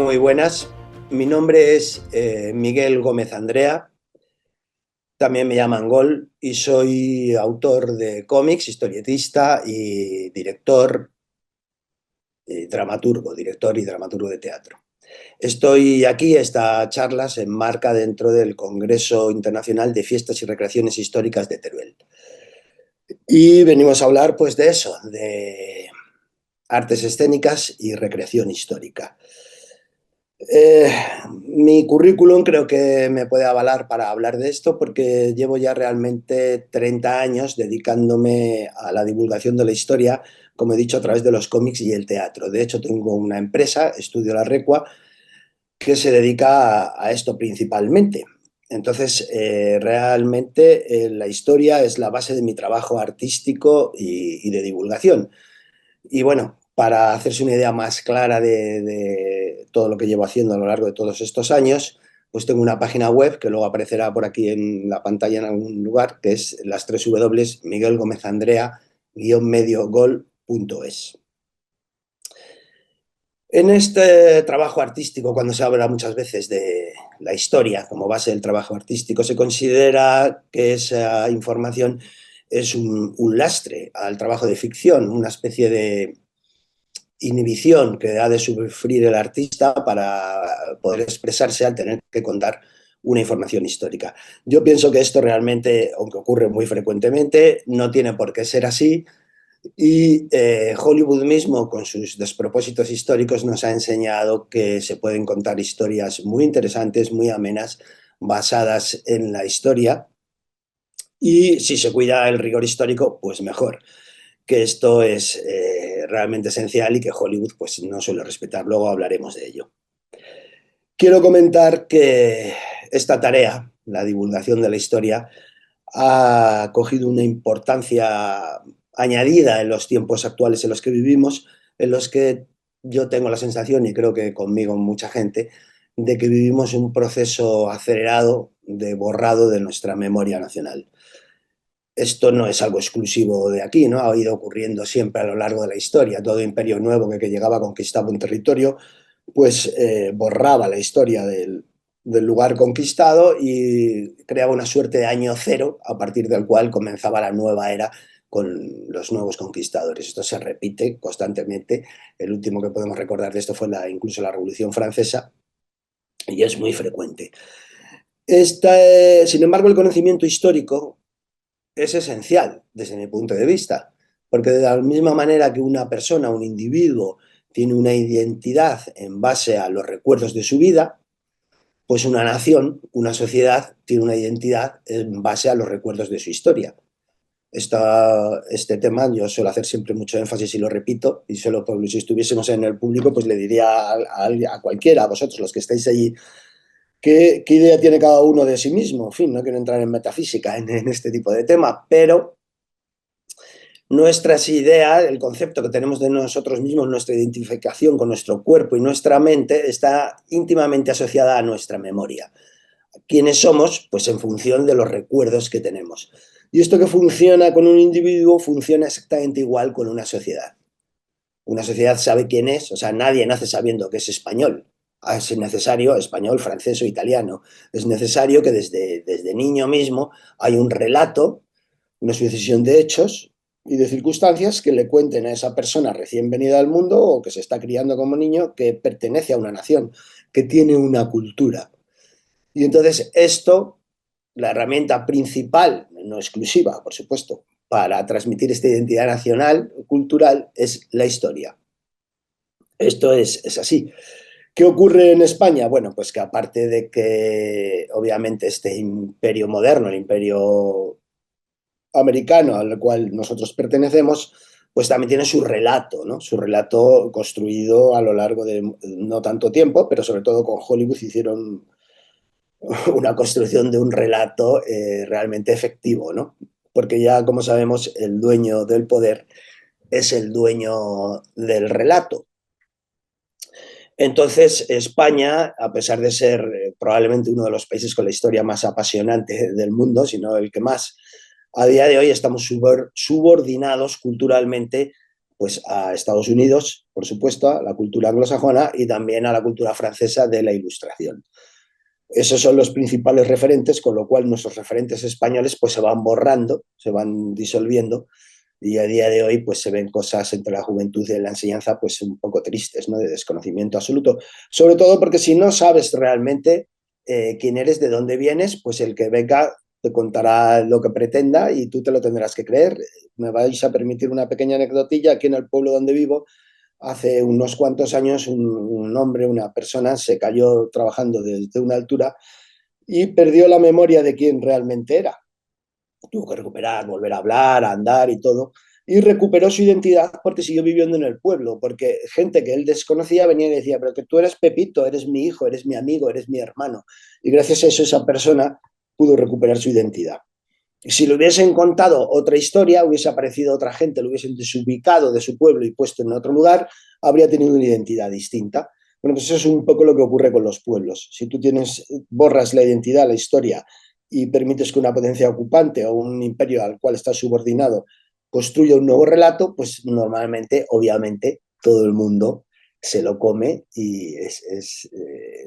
Muy buenas, mi nombre es Miguel Gómez Andrea, también me llaman Gol y soy autor de cómics, historietista y director, director y dramaturgo de teatro. Estoy aquí, esta charla se enmarca dentro del Congreso Internacional de Fiestas y Recreaciones Históricas de Teruel. Y venimos a hablar pues de eso, de artes escénicas y recreación histórica. Eh, Mi currículum creo que me puede avalar para hablar de esto porque llevo ya realmente 30 años dedicándome a la divulgación de la historia, como he dicho, a través de los cómics y el teatro. De hecho, tengo una empresa, Estudio La Recua, que se dedica a esto principalmente. Entonces, realmente la historia es la base de mi trabajo artístico y de divulgación. Y bueno, para hacerse una idea más clara de todo lo que llevo haciendo a lo largo de todos estos años, pues tengo una página web que luego aparecerá por aquí en la pantalla en algún lugar, que es las 3 W, miguelgomezandrea-mediogol.es. En este trabajo artístico, cuando se habla muchas veces de la historia como base del trabajo artístico, se considera que esa información es un lastre al trabajo de ficción, una especie de inhibición que ha de sufrir el artista para poder expresarse al tener que contar una información histórica. Yo pienso que esto realmente, aunque ocurre muy frecuentemente, no tiene por qué ser así y Hollywood mismo, con sus despropósitos históricos, nos ha enseñado que se pueden contar historias muy interesantes, muy amenas, basadas en la historia y si se cuida el rigor histórico, pues mejor, que esto es realmente esencial y que Hollywood pues, no suele respetar. Luego hablaremos de ello. Quiero comentar que esta tarea, la divulgación de la historia, ha cogido una importancia añadida en los tiempos actuales en los que vivimos, en los que yo tengo la sensación, y creo que conmigo mucha gente, de que vivimos un proceso acelerado de borrado de nuestra memoria nacional. Esto no es algo exclusivo de aquí, ¿no? Ha ido ocurriendo siempre a lo largo de la historia. Todo imperio nuevo que llegaba conquistaba un territorio, pues borraba la historia del lugar conquistado y creaba una suerte de año cero a partir del cual comenzaba la nueva era con los nuevos conquistadores. Esto se repite constantemente. El último que podemos recordar de esto fue incluso la Revolución Francesa y es muy frecuente. Sin embargo, el conocimiento histórico es esencial desde mi punto de vista, porque de la misma manera que una persona, un individuo, tiene una identidad en base a los recuerdos de su vida, pues una nación, una sociedad, tiene una identidad en base a los recuerdos de su historia. Este tema yo suelo hacer siempre mucho énfasis y lo repito, y solo si estuviésemos en el público, pues le diría a cualquiera, a vosotros los que estáis allí, qué idea tiene cada uno de sí mismo. En fin, no quiero entrar en metafísica en este tipo de tema, pero nuestras ideas, el concepto que tenemos de nosotros mismos, nuestra identificación con nuestro cuerpo y nuestra mente está íntimamente asociada a nuestra memoria. ¿Quiénes somos? Pues en función de los recuerdos que tenemos. Y esto que funciona con un individuo funciona exactamente igual con una sociedad. Una sociedad sabe quién es, o sea, nadie nace sabiendo que es español. Es necesario, español, francés o italiano. Es necesario que desde niño mismo hay un relato, una sucesión de hechos y de circunstancias que le cuenten a esa persona recién venida al mundo o que se está criando como niño que pertenece a una nación, que tiene una cultura. Y entonces esto, la herramienta principal, no exclusiva, por supuesto, para transmitir esta identidad nacional, cultural, es la historia. Esto es así. ¿Qué ocurre en España? Bueno, pues que aparte de que obviamente este imperio moderno, el imperio americano al cual nosotros pertenecemos, pues también tiene su relato, ¿no? Su relato construido a lo largo de no tanto tiempo, pero sobre todo con Hollywood hicieron una construcción de un relato realmente efectivo, ¿no? Porque ya, como sabemos, el dueño del poder es el dueño del relato. Entonces, España, a pesar de ser probablemente uno de los países con la historia más apasionante del mundo, si no el que más, a día de hoy estamos subordinados culturalmente pues a Estados Unidos, por supuesto, a la cultura anglosajona y también a la cultura francesa de la Ilustración. Esos son los principales referentes, con lo cual nuestros referentes españoles pues se van borrando, se van disolviendo, y a día de hoy pues se ven cosas entre la juventud y la enseñanza pues un poco tristes, ¿no? De desconocimiento absoluto. Sobre todo porque si no sabes realmente quién eres, de dónde vienes, pues el que venga te contará lo que pretenda y tú te lo tendrás que creer. Me vais a permitir una pequeña anecdotilla. Aquí en el pueblo donde vivo, hace unos cuantos años, un hombre, una persona, se cayó trabajando desde una altura y perdió la memoria de quién realmente era. Tuvo que recuperar, volver a hablar, a andar y todo. Y recuperó su identidad porque siguió viviendo en el pueblo, porque gente que él desconocía venía y decía, pero que tú eres Pepito, eres mi hijo, eres mi amigo, eres mi hermano. Y gracias a eso esa persona pudo recuperar su identidad. Y si le hubiesen contado otra historia, hubiese aparecido otra gente, lo hubiesen desubicado de su pueblo y puesto en otro lugar, habría tenido una identidad distinta. Bueno, pues eso es un poco lo que ocurre con los pueblos. Si tú borras la identidad, la historia, y permites que una potencia ocupante o un imperio al cual estás subordinado construya un nuevo relato, pues normalmente, obviamente, todo el mundo se lo come y es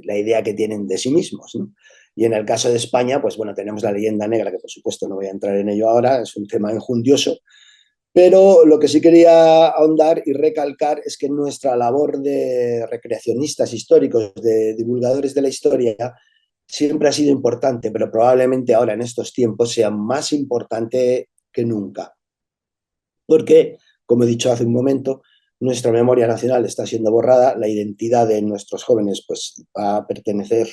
la idea que tienen de sí mismos, ¿no? Y en el caso de España, pues bueno, tenemos la leyenda negra, que por supuesto no voy a entrar en ello ahora, es un tema enjundioso, pero lo que sí quería ahondar y recalcar es que nuestra labor de recreacionistas históricos, de divulgadores de la historia, siempre ha sido importante, pero probablemente ahora en estos tiempos sea más importante que nunca. Porque, como he dicho hace un momento, nuestra memoria nacional está siendo borrada, la identidad de nuestros jóvenes pues, va a pertenecer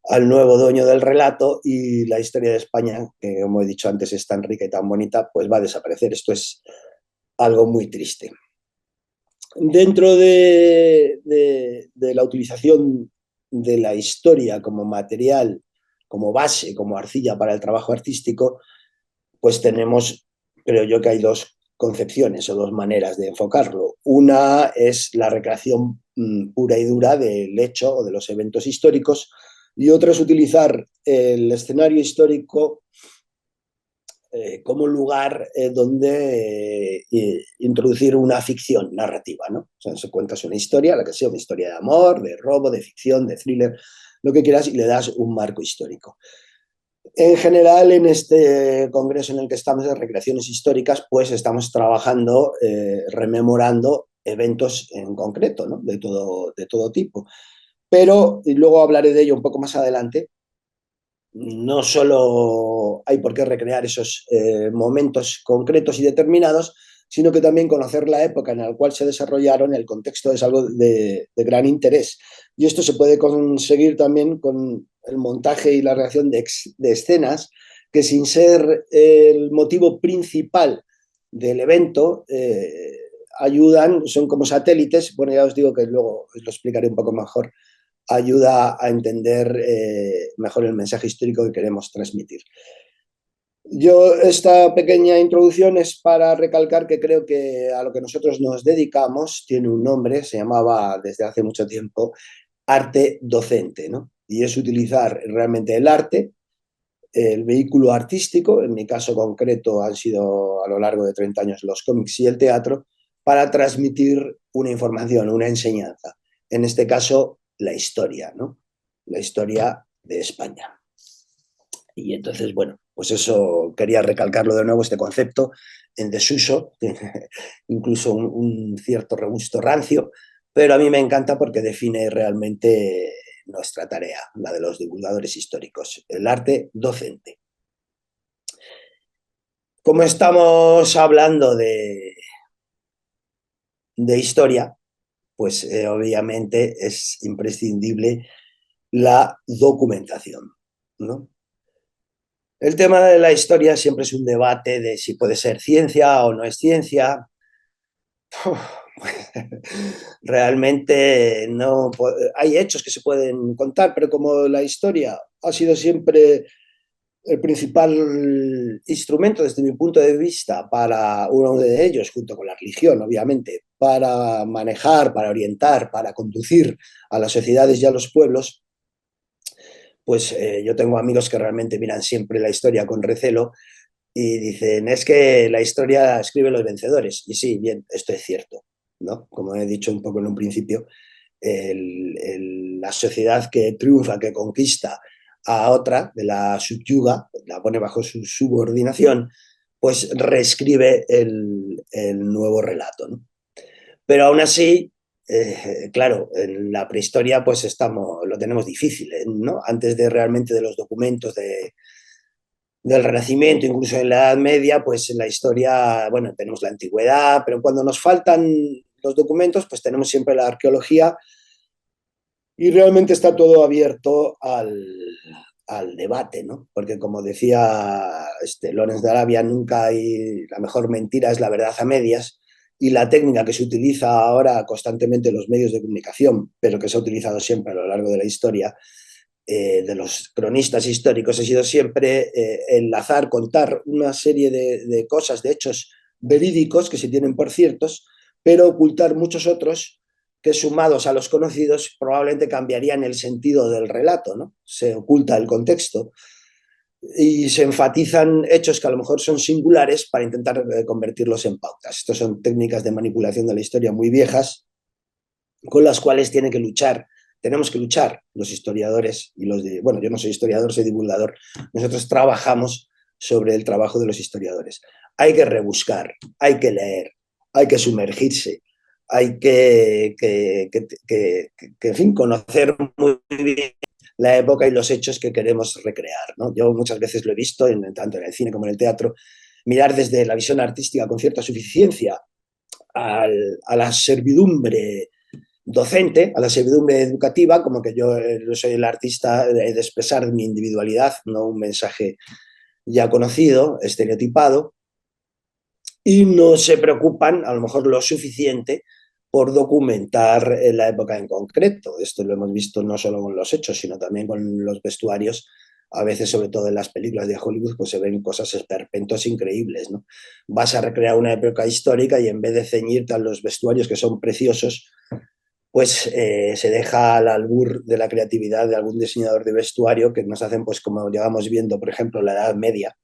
al nuevo dueño del relato y la historia de España, que como he dicho antes es tan rica y tan bonita, pues va a desaparecer. Esto es algo muy triste. Dentro de la utilización de la historia como material, como base, como arcilla para el trabajo artístico, pues tenemos, creo yo, que hay dos concepciones o dos maneras de enfocarlo. Una es la recreación pura y dura del hecho o de los eventos históricos, y otra es utilizar el escenario histórico como lugar donde introducir una ficción narrativa, ¿no? O sea, se cuentas una historia, la que sea, una historia de amor, de robo, de ficción, de thriller, lo que quieras, y le das un marco histórico. En general, en este congreso en el que estamos de recreaciones históricas, pues estamos trabajando, rememorando eventos en concreto, ¿no? De todo tipo. Pero, y luego hablaré de ello un poco más adelante, no solo hay por qué recrear esos momentos concretos y determinados, sino que también conocer la época en la cual se desarrollaron, el contexto es algo de gran interés. Y esto se puede conseguir también con el montaje y la reacción de escenas que, sin ser el motivo principal del evento, ayudan, son como satélites. Bueno, ya os digo que luego os lo explicaré un poco mejor, ayuda a entender mejor el mensaje histórico que queremos transmitir. Yo, esta pequeña introducción es para recalcar que creo que a lo que nosotros nos dedicamos tiene un nombre, se llamaba desde hace mucho tiempo arte docente, ¿no? Y es utilizar realmente el arte, el vehículo artístico, en mi caso concreto han sido a lo largo de 30 años los cómics y el teatro, para transmitir una información, una enseñanza. En este caso, la historia, ¿no? La historia de España. Y entonces, bueno, pues eso quería recalcarlo de nuevo, este concepto en desuso, incluso un cierto regusto rancio, pero a mí me encanta porque define realmente nuestra tarea, la de los divulgadores históricos, el arte docente. Como estamos hablando de historia, pues obviamente es imprescindible la documentación, ¿no? El tema de la historia siempre es un debate de si puede ser ciencia o no es ciencia. Realmente no hay hechos que se pueden contar, pero como la historia ha sido siempre el principal instrumento desde mi punto de vista para uno de ellos, junto con la religión, obviamente, para manejar, para orientar, para conducir a las sociedades y a los pueblos, pues yo tengo amigos que realmente miran siempre la historia con recelo, y dicen, es que la historia la escriben los vencedores. Y sí, bien, esto es cierto, ¿no? Como he dicho un poco en un principio, la sociedad que triunfa, que conquista a otra, de la subyuga, la pone bajo su subordinación, pues reescribe el nuevo relato, ¿no? Pero aún así, claro, en la prehistoria pues lo tenemos difícil, ¿no? Antes de realmente de los documentos del Renacimiento, incluso en la Edad Media, pues en la historia, bueno, tenemos la antigüedad, pero cuando nos faltan los documentos, pues tenemos siempre la arqueología y realmente está todo abierto al debate, ¿no? Porque como decía Lawrence de Arabia, nunca hay, la mejor mentira es la verdad a medias, y la técnica que se utiliza ahora constantemente en los medios de comunicación, pero que se ha utilizado siempre a lo largo de la historia, de los cronistas históricos, ha sido siempre enlazar, contar una serie de cosas, de hechos verídicos que se tienen por ciertos, pero ocultar muchos otros que sumados a los conocidos probablemente cambiarían el sentido del relato, ¿no? Se oculta el contexto y se enfatizan hechos que a lo mejor son singulares para intentar convertirlos en pautas. Estas son técnicas de manipulación de la historia muy viejas con las cuales tenemos que luchar los historiadores y bueno, yo no soy historiador, soy divulgador. Nosotros trabajamos sobre el trabajo de los historiadores. Hay que rebuscar, hay que leer, hay que sumergirse, hay en fin, conocer muy bien la época y los hechos que queremos recrear, ¿no? Yo muchas veces lo he visto, tanto en el cine como en el teatro, mirar desde la visión artística con cierta suficiencia a la servidumbre docente, a la servidumbre educativa, como que yo soy el artista de expresar mi individualidad, no un mensaje ya conocido, estereotipado, y no se preocupan a lo mejor lo suficiente por documentar la época en concreto. Esto lo hemos visto no solo con los hechos, sino también con los vestuarios. A veces, sobre todo en las películas de Hollywood, pues se ven cosas esperpentos increíbles, ¿no? Vas a recrear una época histórica y en vez de ceñirte a los vestuarios que son preciosos, pues se deja al albur de la creatividad de algún diseñador de vestuario que nos hacen, pues como llevamos viendo, por ejemplo, la Edad Media,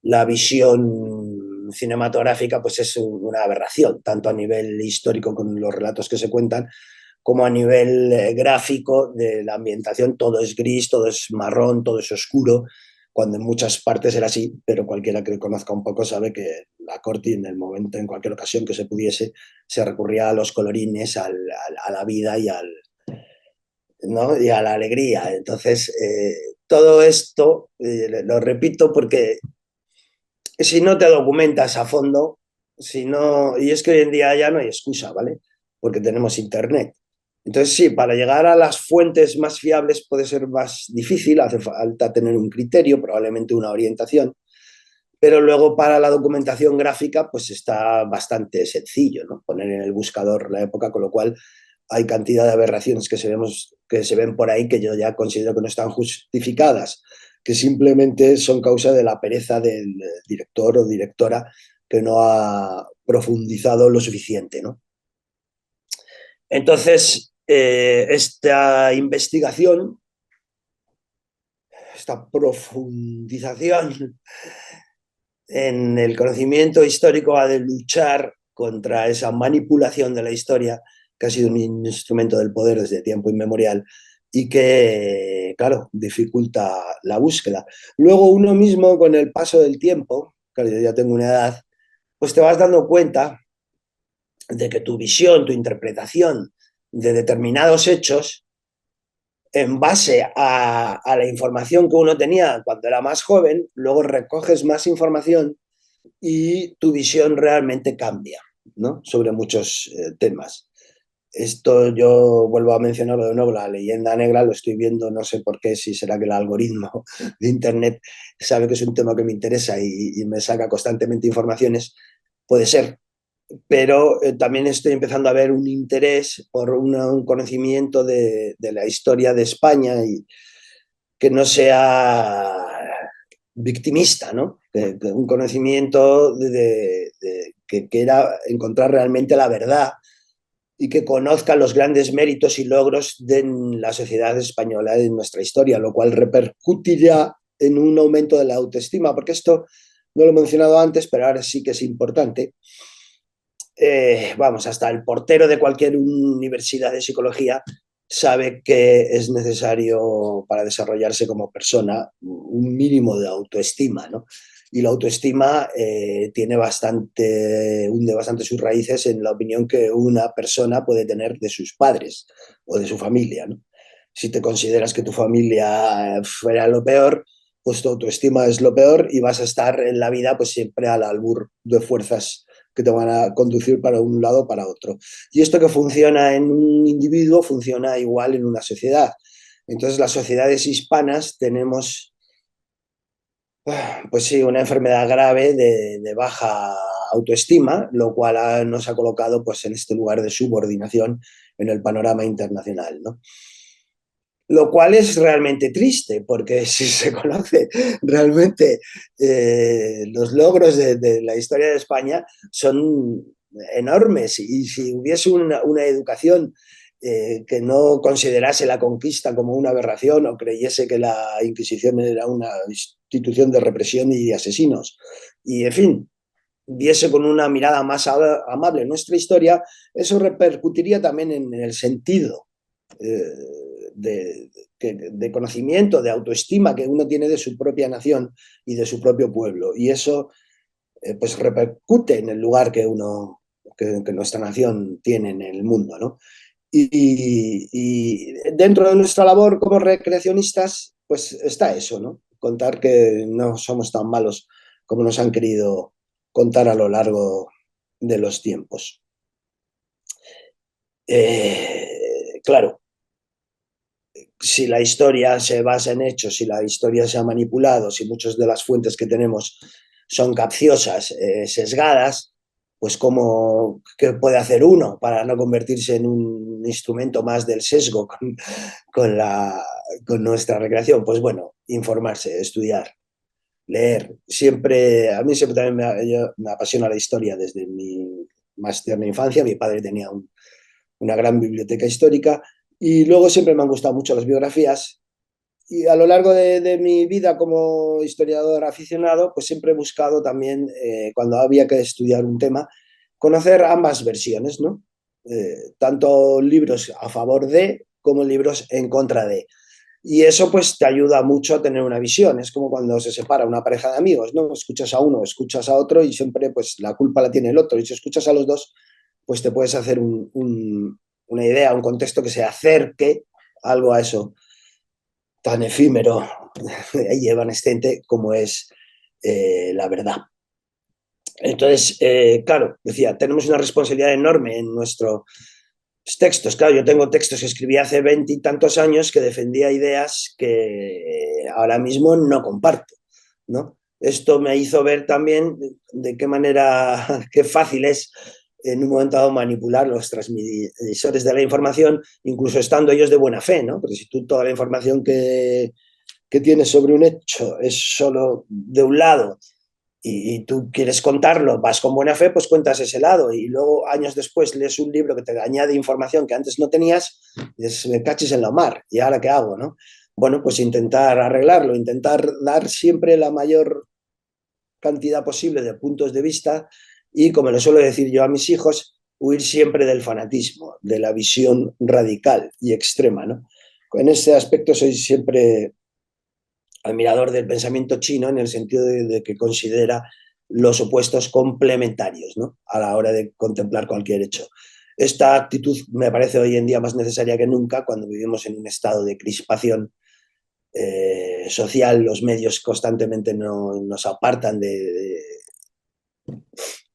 la visión cinematográfica pues es una aberración, tanto a nivel histórico con los relatos que se cuentan, como a nivel gráfico de la ambientación. Todo es gris, todo es marrón, todo es oscuro, cuando en muchas partes era así, pero cualquiera que conozca un poco sabe que la corte en el momento, en cualquier ocasión que se pudiese, se recurría a los colorines, a la vida ¿no? y a la alegría. Entonces, todo esto, lo repito porque si no te documentas a fondo, si no, y es que hoy en día ya no hay excusa, ¿vale? Porque tenemos internet. Entonces, sí, para llegar a las fuentes más fiables puede ser más difícil, hace falta tener un criterio, probablemente una orientación, pero luego para la documentación gráfica, pues está bastante sencillo, ¿no? Poner en el buscador la época, con lo cual hay cantidad de aberraciones que se ven por ahí que yo ya considero que no están justificadas, que simplemente son causa de la pereza del director o directora que no ha profundizado lo suficiente, ¿no? Entonces, esta investigación, esta profundización en el conocimiento histórico ha de luchar contra esa manipulación de la historia que ha sido un instrumento del poder desde tiempo inmemorial y que, claro, dificulta la búsqueda. Luego uno mismo, con el paso del tiempo, claro, yo ya tengo una edad, pues te vas dando cuenta de que tu visión, tu interpretación de determinados hechos, en base a la información que uno tenía cuando era más joven, luego recoges más información y tu visión realmente cambia, ¿no? Sobre muchos temas. Esto yo vuelvo a mencionarlo de nuevo, la leyenda negra, lo estoy viendo, no sé por qué, si será que el algoritmo de Internet sabe que es un tema que me interesa y me saca constantemente informaciones, puede ser, pero también estoy empezando a ver un interés por un conocimiento de la historia de España y que no sea victimista, ¿no? Un conocimiento que quiera encontrar realmente la verdad y que conozca los grandes méritos y logros de la sociedad española en nuestra historia, lo cual repercutirá en un aumento de la autoestima, porque esto no lo he mencionado antes, pero ahora sí que es importante. Vamos, hasta el portero de cualquier universidad de psicología sabe que es necesario para desarrollarse como persona un mínimo de autoestima, ¿no? Y la autoestima hunde bastante sus raíces en la opinión que una persona puede tener de sus padres o de su familia, ¿no? Si te consideras que tu familia fuera lo peor, pues tu autoestima es lo peor y vas a estar en la vida pues siempre al albur de fuerzas que te van a conducir para un lado o para otro. Y esto que funciona en un individuo funciona igual en una sociedad. Entonces las sociedades hispanas tenemos, pues sí, una enfermedad grave de baja autoestima, lo cual nos ha colocado pues en este lugar de subordinación en el panorama internacional, ¿no? Lo cual es realmente triste, porque si se conoce realmente los logros de la historia de España son enormes, y si hubiese una educación que no considerase la conquista como una aberración o creyese que la Inquisición era una institución de represión y de asesinos, y en fin, viese con una mirada más amable nuestra historia, eso repercutiría también en el sentido eh, de, de, conocimiento, de autoestima que uno tiene de su propia nación y de su propio pueblo. Y eso pues repercute en el lugar que que nuestra nación tiene en el mundo, ¿no? Y dentro de nuestra labor como recreacionistas, pues está eso, ¿no? Contar que no somos tan malos como nos han querido contar a lo largo de los tiempos. Claro, si la historia se basa en hechos, si la historia se ha manipulado, si muchas de las fuentes que tenemos son capciosas, sesgadas, pues ¿cómo, qué puede hacer uno para no convertirse en un instrumento más del sesgo con, la, con nuestra recreación? Pues bueno, informarse, estudiar, leer. Siempre, a mí siempre también me apasiona la historia desde mi más tierna infancia. Mi padre tenía una gran biblioteca histórica y luego siempre me han gustado mucho las biografías, y a lo largo de mi vida como historiador aficionado, pues siempre he buscado también, cuando había que estudiar un tema, conocer ambas versiones, ¿no? Tanto libros a favor de como libros en contra de. Y eso pues te ayuda mucho a tener una visión. Es como cuando se separa una pareja de amigos, ¿no? Escuchas a uno, escuchas a otro y siempre pues la culpa la tiene el otro. Y si escuchas a los dos, pues te puedes hacer una idea, un contexto que se acerque algo a eso tan efímero y evanescente como es la verdad. Entonces, claro, decía, tenemos una responsabilidad enorme en nuestros textos. Claro, yo tengo textos que escribí hace 20 y tantos años que defendía ideas que ahora mismo no comparto, ¿no? Esto me hizo ver también de qué manera, qué fácil es en un momento dado manipular los transmisores de la información, incluso estando ellos de buena fe, ¿no? Porque si tú toda la información que tienes sobre un hecho es solo de un lado y tú quieres contarlo, vas con buena fe, pues cuentas ese lado, y luego años después lees un libro que te añade información que antes no tenías y dices, me cachis en la mar, ¿y ahora qué hago, no? Bueno, pues intentar arreglarlo, intentar dar siempre la mayor cantidad posible de puntos de vista y, como le suelo decir yo a mis hijos, huir siempre del fanatismo, de la visión radical y extrema, ¿no? En ese aspecto soy siempre admirador del pensamiento chino, en el sentido de que considera los opuestos complementarios, ¿no? A la hora de contemplar cualquier hecho. Esta actitud me parece hoy en día más necesaria que nunca cuando vivimos en un estado de crispación social. Los medios constantemente nos apartan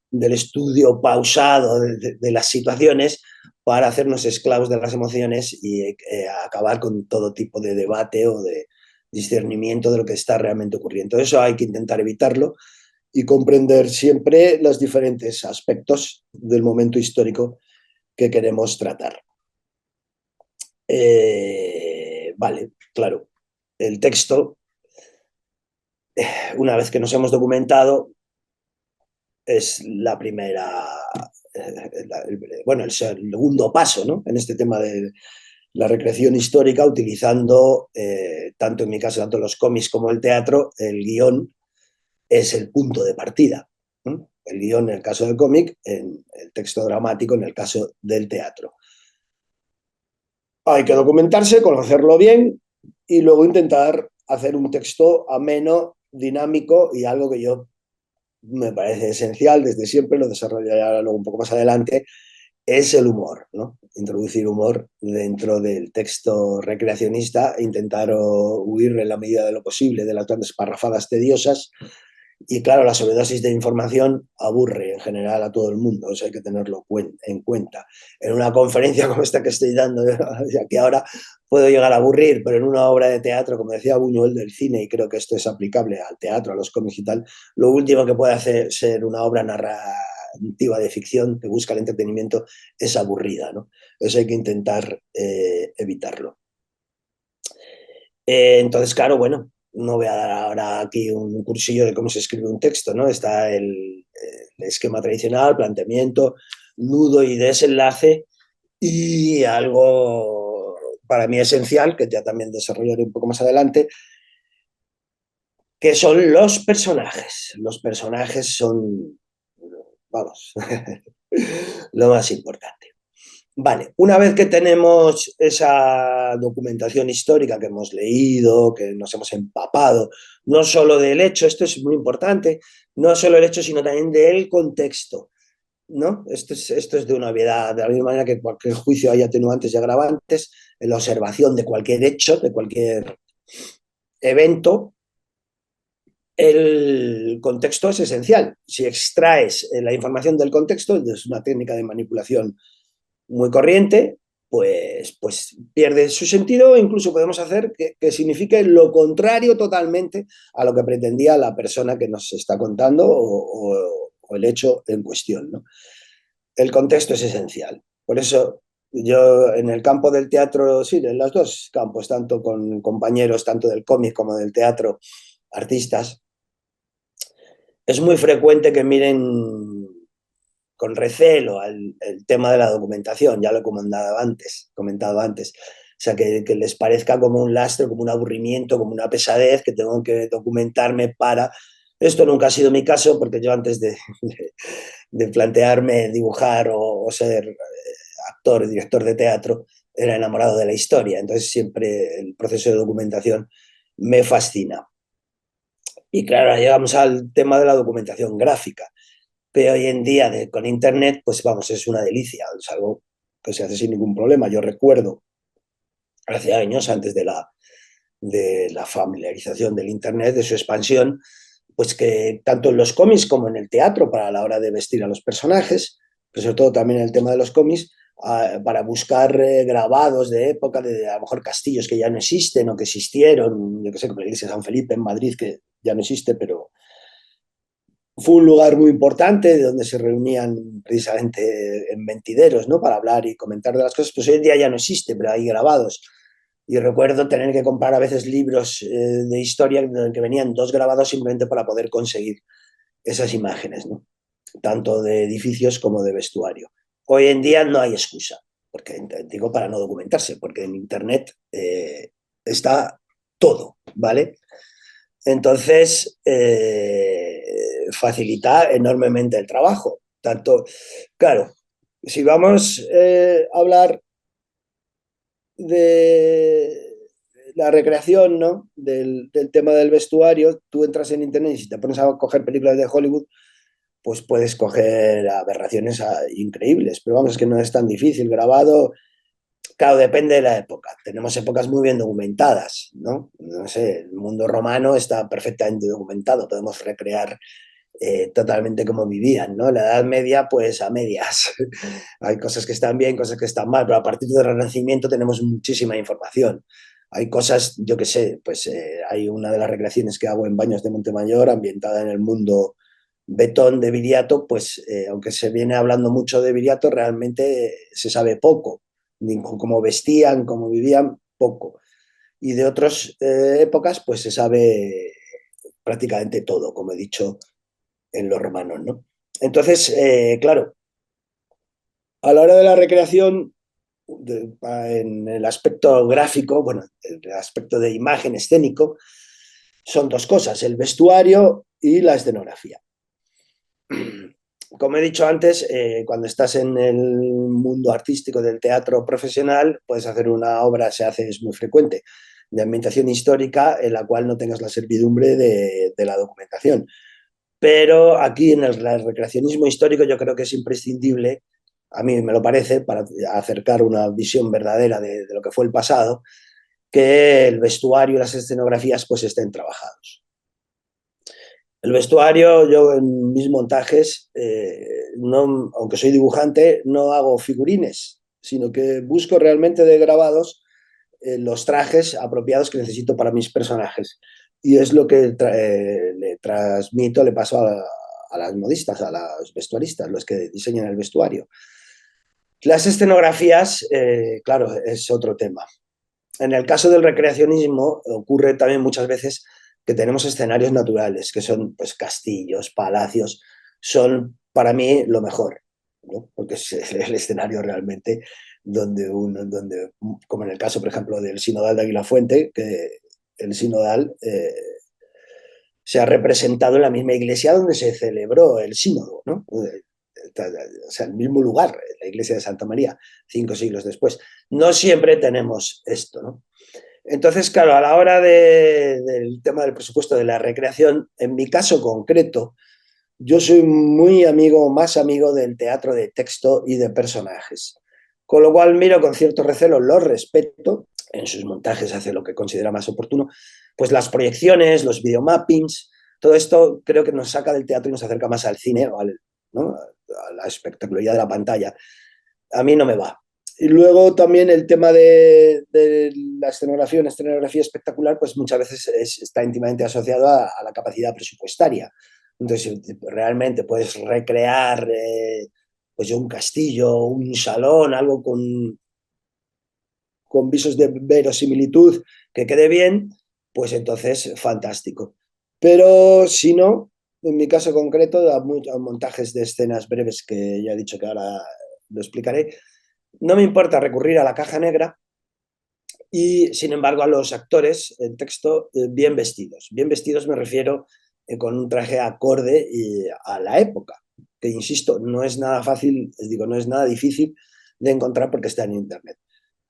del estudio pausado de las situaciones para hacernos esclavos de las emociones y acabar con todo tipo de debate o de discernimiento de lo que está realmente ocurriendo. Eso hay que intentar evitarlo y comprender siempre los diferentes aspectos del momento histórico que queremos tratar. Vale, claro. El texto, una vez que nos hemos documentado, es la primera, bueno, el segundo paso, ¿no? En este tema de la recreación histórica utilizando, tanto en mi caso, tanto los cómics como el teatro, el guión es el punto de partida. El guión en el caso del cómic, en el texto dramático en el caso del teatro. Hay que documentarse, conocerlo bien y luego intentar hacer un texto ameno, dinámico y algo que yo me parece esencial desde siempre, lo desarrollaré luego un poco más adelante, es el humor, ¿no? Introducir humor dentro del texto recreacionista e intentar huir en la medida de lo posible de las grandes parrafadas tediosas. Y claro, la sobredosis de información aburre en general a todo el mundo, eso hay que tenerlo en cuenta. En una conferencia como esta que estoy dando, ya que ahora puedo llegar a aburrir, pero en una obra de teatro, como decía Buñuel del cine, y creo que esto es aplicable al teatro, a los cómics y tal, lo último que puede hacer ser una obra narrativa de ficción que busca el entretenimiento es aburrida, ¿no? Eso hay que intentar evitarlo. Entonces, claro, bueno, no voy a dar ahora aquí un cursillo de cómo se escribe un texto, ¿no? Está el esquema tradicional, planteamiento, nudo y desenlace, y algo para mí esencial, que ya también desarrollaré un poco más adelante, que son los personajes. Los personajes son, vamos, lo más importante. Vale, una vez que tenemos esa documentación histórica que hemos leído, que nos hemos empapado, no solo del hecho, esto es muy importante, no solo el hecho, sino también del contexto, ¿no? Esto es de una obviedad, de la misma manera que cualquier juicio hay atenuantes y agravantes, en la observación de cualquier hecho, de cualquier evento, el contexto es esencial. Si extraes la información del contexto, es una técnica de manipulación muy corriente, pues pierde su sentido e incluso podemos hacer que signifique lo contrario totalmente a lo que pretendía la persona que nos está contando o el hecho en cuestión, ¿no? El contexto es esencial. Por eso yo en el campo del teatro, sí, en los dos campos, tanto con compañeros, tanto del cómic como del teatro, artistas, es muy frecuente que miren con recelo el tema de la documentación, ya lo he comentado antes. O sea, que les parezca como un lastre, como un aburrimiento, como una pesadez, que tengo que documentarme para... Esto nunca ha sido mi caso, porque yo antes de plantearme dibujar o ser actor, director de teatro, era enamorado de la historia. Entonces siempre el proceso de documentación me fascina. Y claro, ahora llegamos al tema de la documentación gráfica. Pero hoy en día con Internet, pues vamos, es una delicia, es algo que se hace sin ningún problema. Yo recuerdo, hace años, antes de la familiarización del Internet, de su expansión, pues que tanto en los cómics como en el teatro, para la hora de vestir a los personajes, pero sobre todo también en el tema de los cómics, para buscar grabados de época, de a lo mejor castillos que ya no existen o que existieron, yo que sé, como la iglesia de San Felipe en Madrid, que ya no existe, pero fue un lugar muy importante de donde se reunían precisamente en mentideros, ¿no? Para hablar y comentar de las cosas. Pues hoy en día ya no existe, pero hay grabados. Y recuerdo tener que comprar a veces libros de historia en el que venían dos grabados simplemente para poder conseguir esas imágenes, ¿no? Tanto de edificios como de vestuario. Hoy en día no hay excusa, porque digo para no documentarse, porque en Internet está todo, ¿vale? Entonces, facilita enormemente el trabajo. Tanto, claro, si vamos a hablar de la recreación, ¿no? Del tema del vestuario, tú entras en internet y si te pones a coger películas de Hollywood, pues puedes coger aberraciones increíbles. Pero vamos, es que no es tan difícil. Grabado, claro, depende de la época. Tenemos épocas muy bien documentadas, ¿no? No sé, el mundo romano está perfectamente documentado. Podemos recrear totalmente como vivían, ¿no? La Edad Media, pues a medias. Hay cosas que están bien, cosas que están mal, pero a partir del Renacimiento tenemos muchísima información. Hay cosas, yo qué sé, pues hay una de las recreaciones que hago en Baños de Montemayor, ambientada en el mundo Betón de Viriato, pues aunque se viene hablando mucho de Viriato, realmente se sabe poco, ni cómo vestían, cómo vivían, poco. Y de otras épocas, pues se sabe prácticamente todo, como he dicho, en los romanos, ¿no? Entonces, claro, a la hora de la recreación en el aspecto gráfico, bueno, el aspecto de imagen escénico, son dos cosas, el vestuario y la escenografía. Como he dicho antes, cuando estás en el mundo artístico del teatro profesional, puedes hacer una obra, es muy frecuente, de ambientación histórica en la cual no tengas la servidumbre de la documentación. Pero aquí en el recreacionismo histórico yo creo que es imprescindible, a mí me lo parece, para acercar una visión verdadera de lo que fue el pasado, que el vestuario y las escenografías pues estén trabajados. El vestuario, yo en mis montajes, no, aunque soy dibujante, no hago figurines, sino que busco realmente de grabados los trajes apropiados que necesito para mis personajes. Y es lo que le transmito, le paso a las modistas, a los vestuaristas, los que diseñan el vestuario. Las escenografías, claro, es otro tema. En el caso del recreacionismo ocurre también muchas veces que tenemos escenarios naturales, que son pues, castillos, palacios, son para mí lo mejor, ¿no? Porque es el escenario realmente donde, como en el caso, por ejemplo, del Sinodal de Aguilafuente, que el Sinodal se ha representado en la misma iglesia donde se celebró el sínodo, ¿no? O sea, el mismo lugar, la iglesia de Santa María, 5 siglos después. No siempre tenemos esto, ¿no? Entonces, claro, a la hora del tema del presupuesto de la recreación, en mi caso concreto, yo soy muy amigo, más amigo del teatro de texto y de personajes. Con lo cual miro con cierto recelo, lo respeto, en sus montajes hace lo que considera más oportuno, pues las proyecciones, los videomappings, todo esto creo que nos saca del teatro y nos acerca más al cine, o ¿no? A la espectacularidad de la pantalla. A mí no me va. Y luego también el tema de la escenografía, una escenografía espectacular, pues muchas veces está íntimamente asociado a la capacidad presupuestaria. Entonces, realmente puedes recrear pues un castillo, un salón, algo con visos de verosimilitud que quede bien, pues entonces fantástico. Pero si no, en mi caso concreto, a montajes de escenas breves que ya he dicho que ahora lo explicaré, no me importa recurrir a la caja negra y, sin embargo, a los actores en texto bien vestidos. Bien vestidos me refiero con un traje acorde a la época, que, insisto, no es nada fácil, digo, no es nada difícil de encontrar porque está en Internet.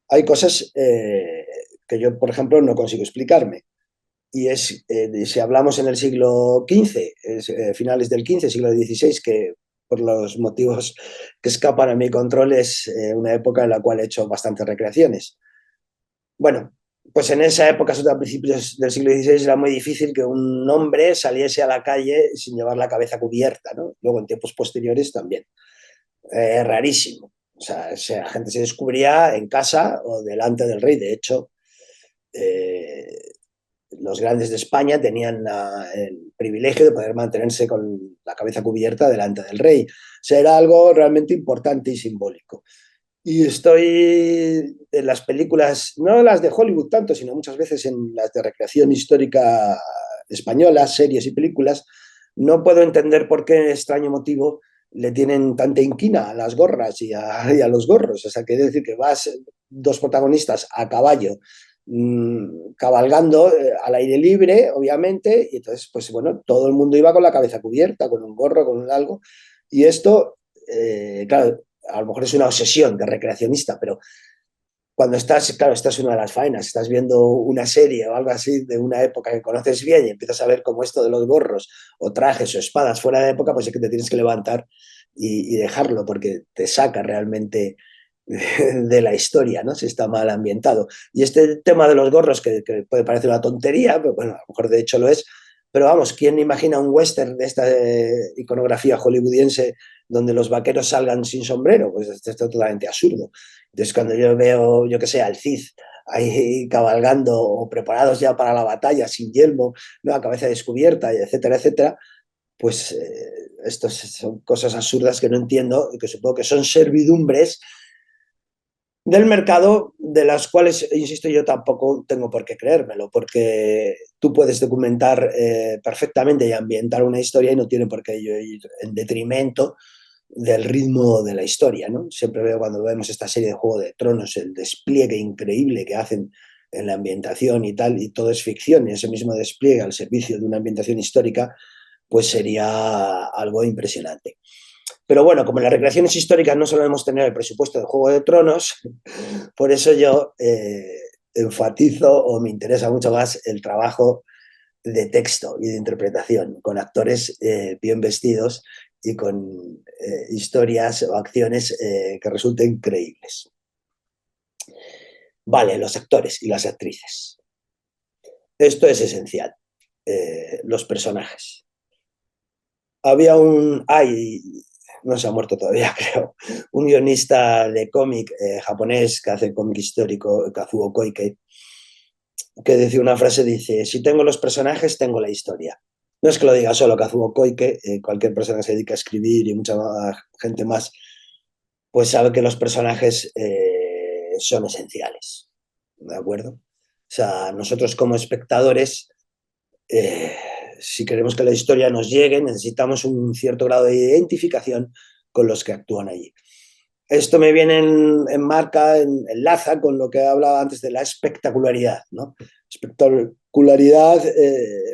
Hay cosas que yo, por ejemplo, no consigo explicarme. Y es, si hablamos en el siglo XV, finales del XV, siglo XVI, que por los motivos que escapan a mi control es una época en la cual he hecho bastantes recreaciones. Bueno, pues en esa época, a principios del siglo XVI, era muy difícil que un hombre saliese a la calle sin llevar la cabeza cubierta, ¿no? Luego en tiempos posteriores también. Rarísimo. O sea, la gente se descubría en casa o delante del rey. De hecho, eh, los grandes de España tenían el privilegio de poder mantenerse con la cabeza cubierta delante del rey. O sea, era algo realmente importante y simbólico. Y estoy en las películas, no las de Hollywood tanto, sino muchas veces en las de recreación histórica española, series y películas, no puedo entender por qué extraño motivo le tienen tanta inquina a las gorras y a los gorros. O sea, quiere decir que vas dos protagonistas a caballo, cabalgando al aire libre, obviamente, y entonces, pues bueno, todo el mundo iba con la cabeza cubierta, con un gorro, con un algo, y esto, claro, a lo mejor es una obsesión de recreacionista, pero cuando estás, claro, esta es una de las faenas, estás viendo una serie o algo así de una época que conoces bien y empiezas a ver como esto de los gorros o trajes o espadas fuera de época, pues es que te tienes que levantar y dejarlo porque te saca realmente de la historia, ¿no? Si está mal ambientado. Y este tema de los gorros, que puede parecer una tontería, pero bueno, a lo mejor de hecho lo es, pero vamos, ¿quién imagina un western de esta iconografía hollywoodiense donde los vaqueros salgan sin sombrero? Pues esto es totalmente absurdo. Entonces, cuando yo veo, yo que sé, al Cid ahí cabalgando o preparados ya para la batalla, sin yelmo, ¿no? A cabeza descubierta, etcétera, etcétera, pues estas son cosas absurdas que no entiendo y que supongo que son servidumbres del mercado, de las cuales, insisto, yo tampoco tengo por qué creérmelo, porque tú puedes documentar perfectamente y ambientar una historia y no tiene por qué yo ir en detrimento del ritmo de la historia, ¿no? Siempre veo cuando vemos esta serie de Juego de Tronos el despliegue increíble que hacen en la ambientación y tal, y todo es ficción, y ese mismo despliegue al servicio de una ambientación histórica, pues sería algo impresionante. Pero bueno, como en las recreaciones históricas no solemos tener el presupuesto de Juego de Tronos, por eso yo enfatizo o me interesa mucho más el trabajo de texto y de interpretación, con actores bien vestidos y con historias o acciones que resulten creíbles. Vale, los actores y las actrices. Esto es esencial. Los personajes. Hay, no se ha muerto todavía, creo, un guionista de cómic japonés que hace cómic histórico, Kazuo Koike, que decía una frase, dice, si tengo los personajes, tengo la historia. No es que lo diga solo Kazuo Koike, cualquier persona que se dedica a escribir y mucha gente más, pues sabe que los personajes son esenciales, ¿de acuerdo? O sea, nosotros como espectadores, eh, si queremos que la historia nos llegue, necesitamos un cierto grado de identificación con los que actúan allí. Esto me viene marca, enlaza con lo que hablaba antes de la espectacularidad, ¿no? Espectacularidad,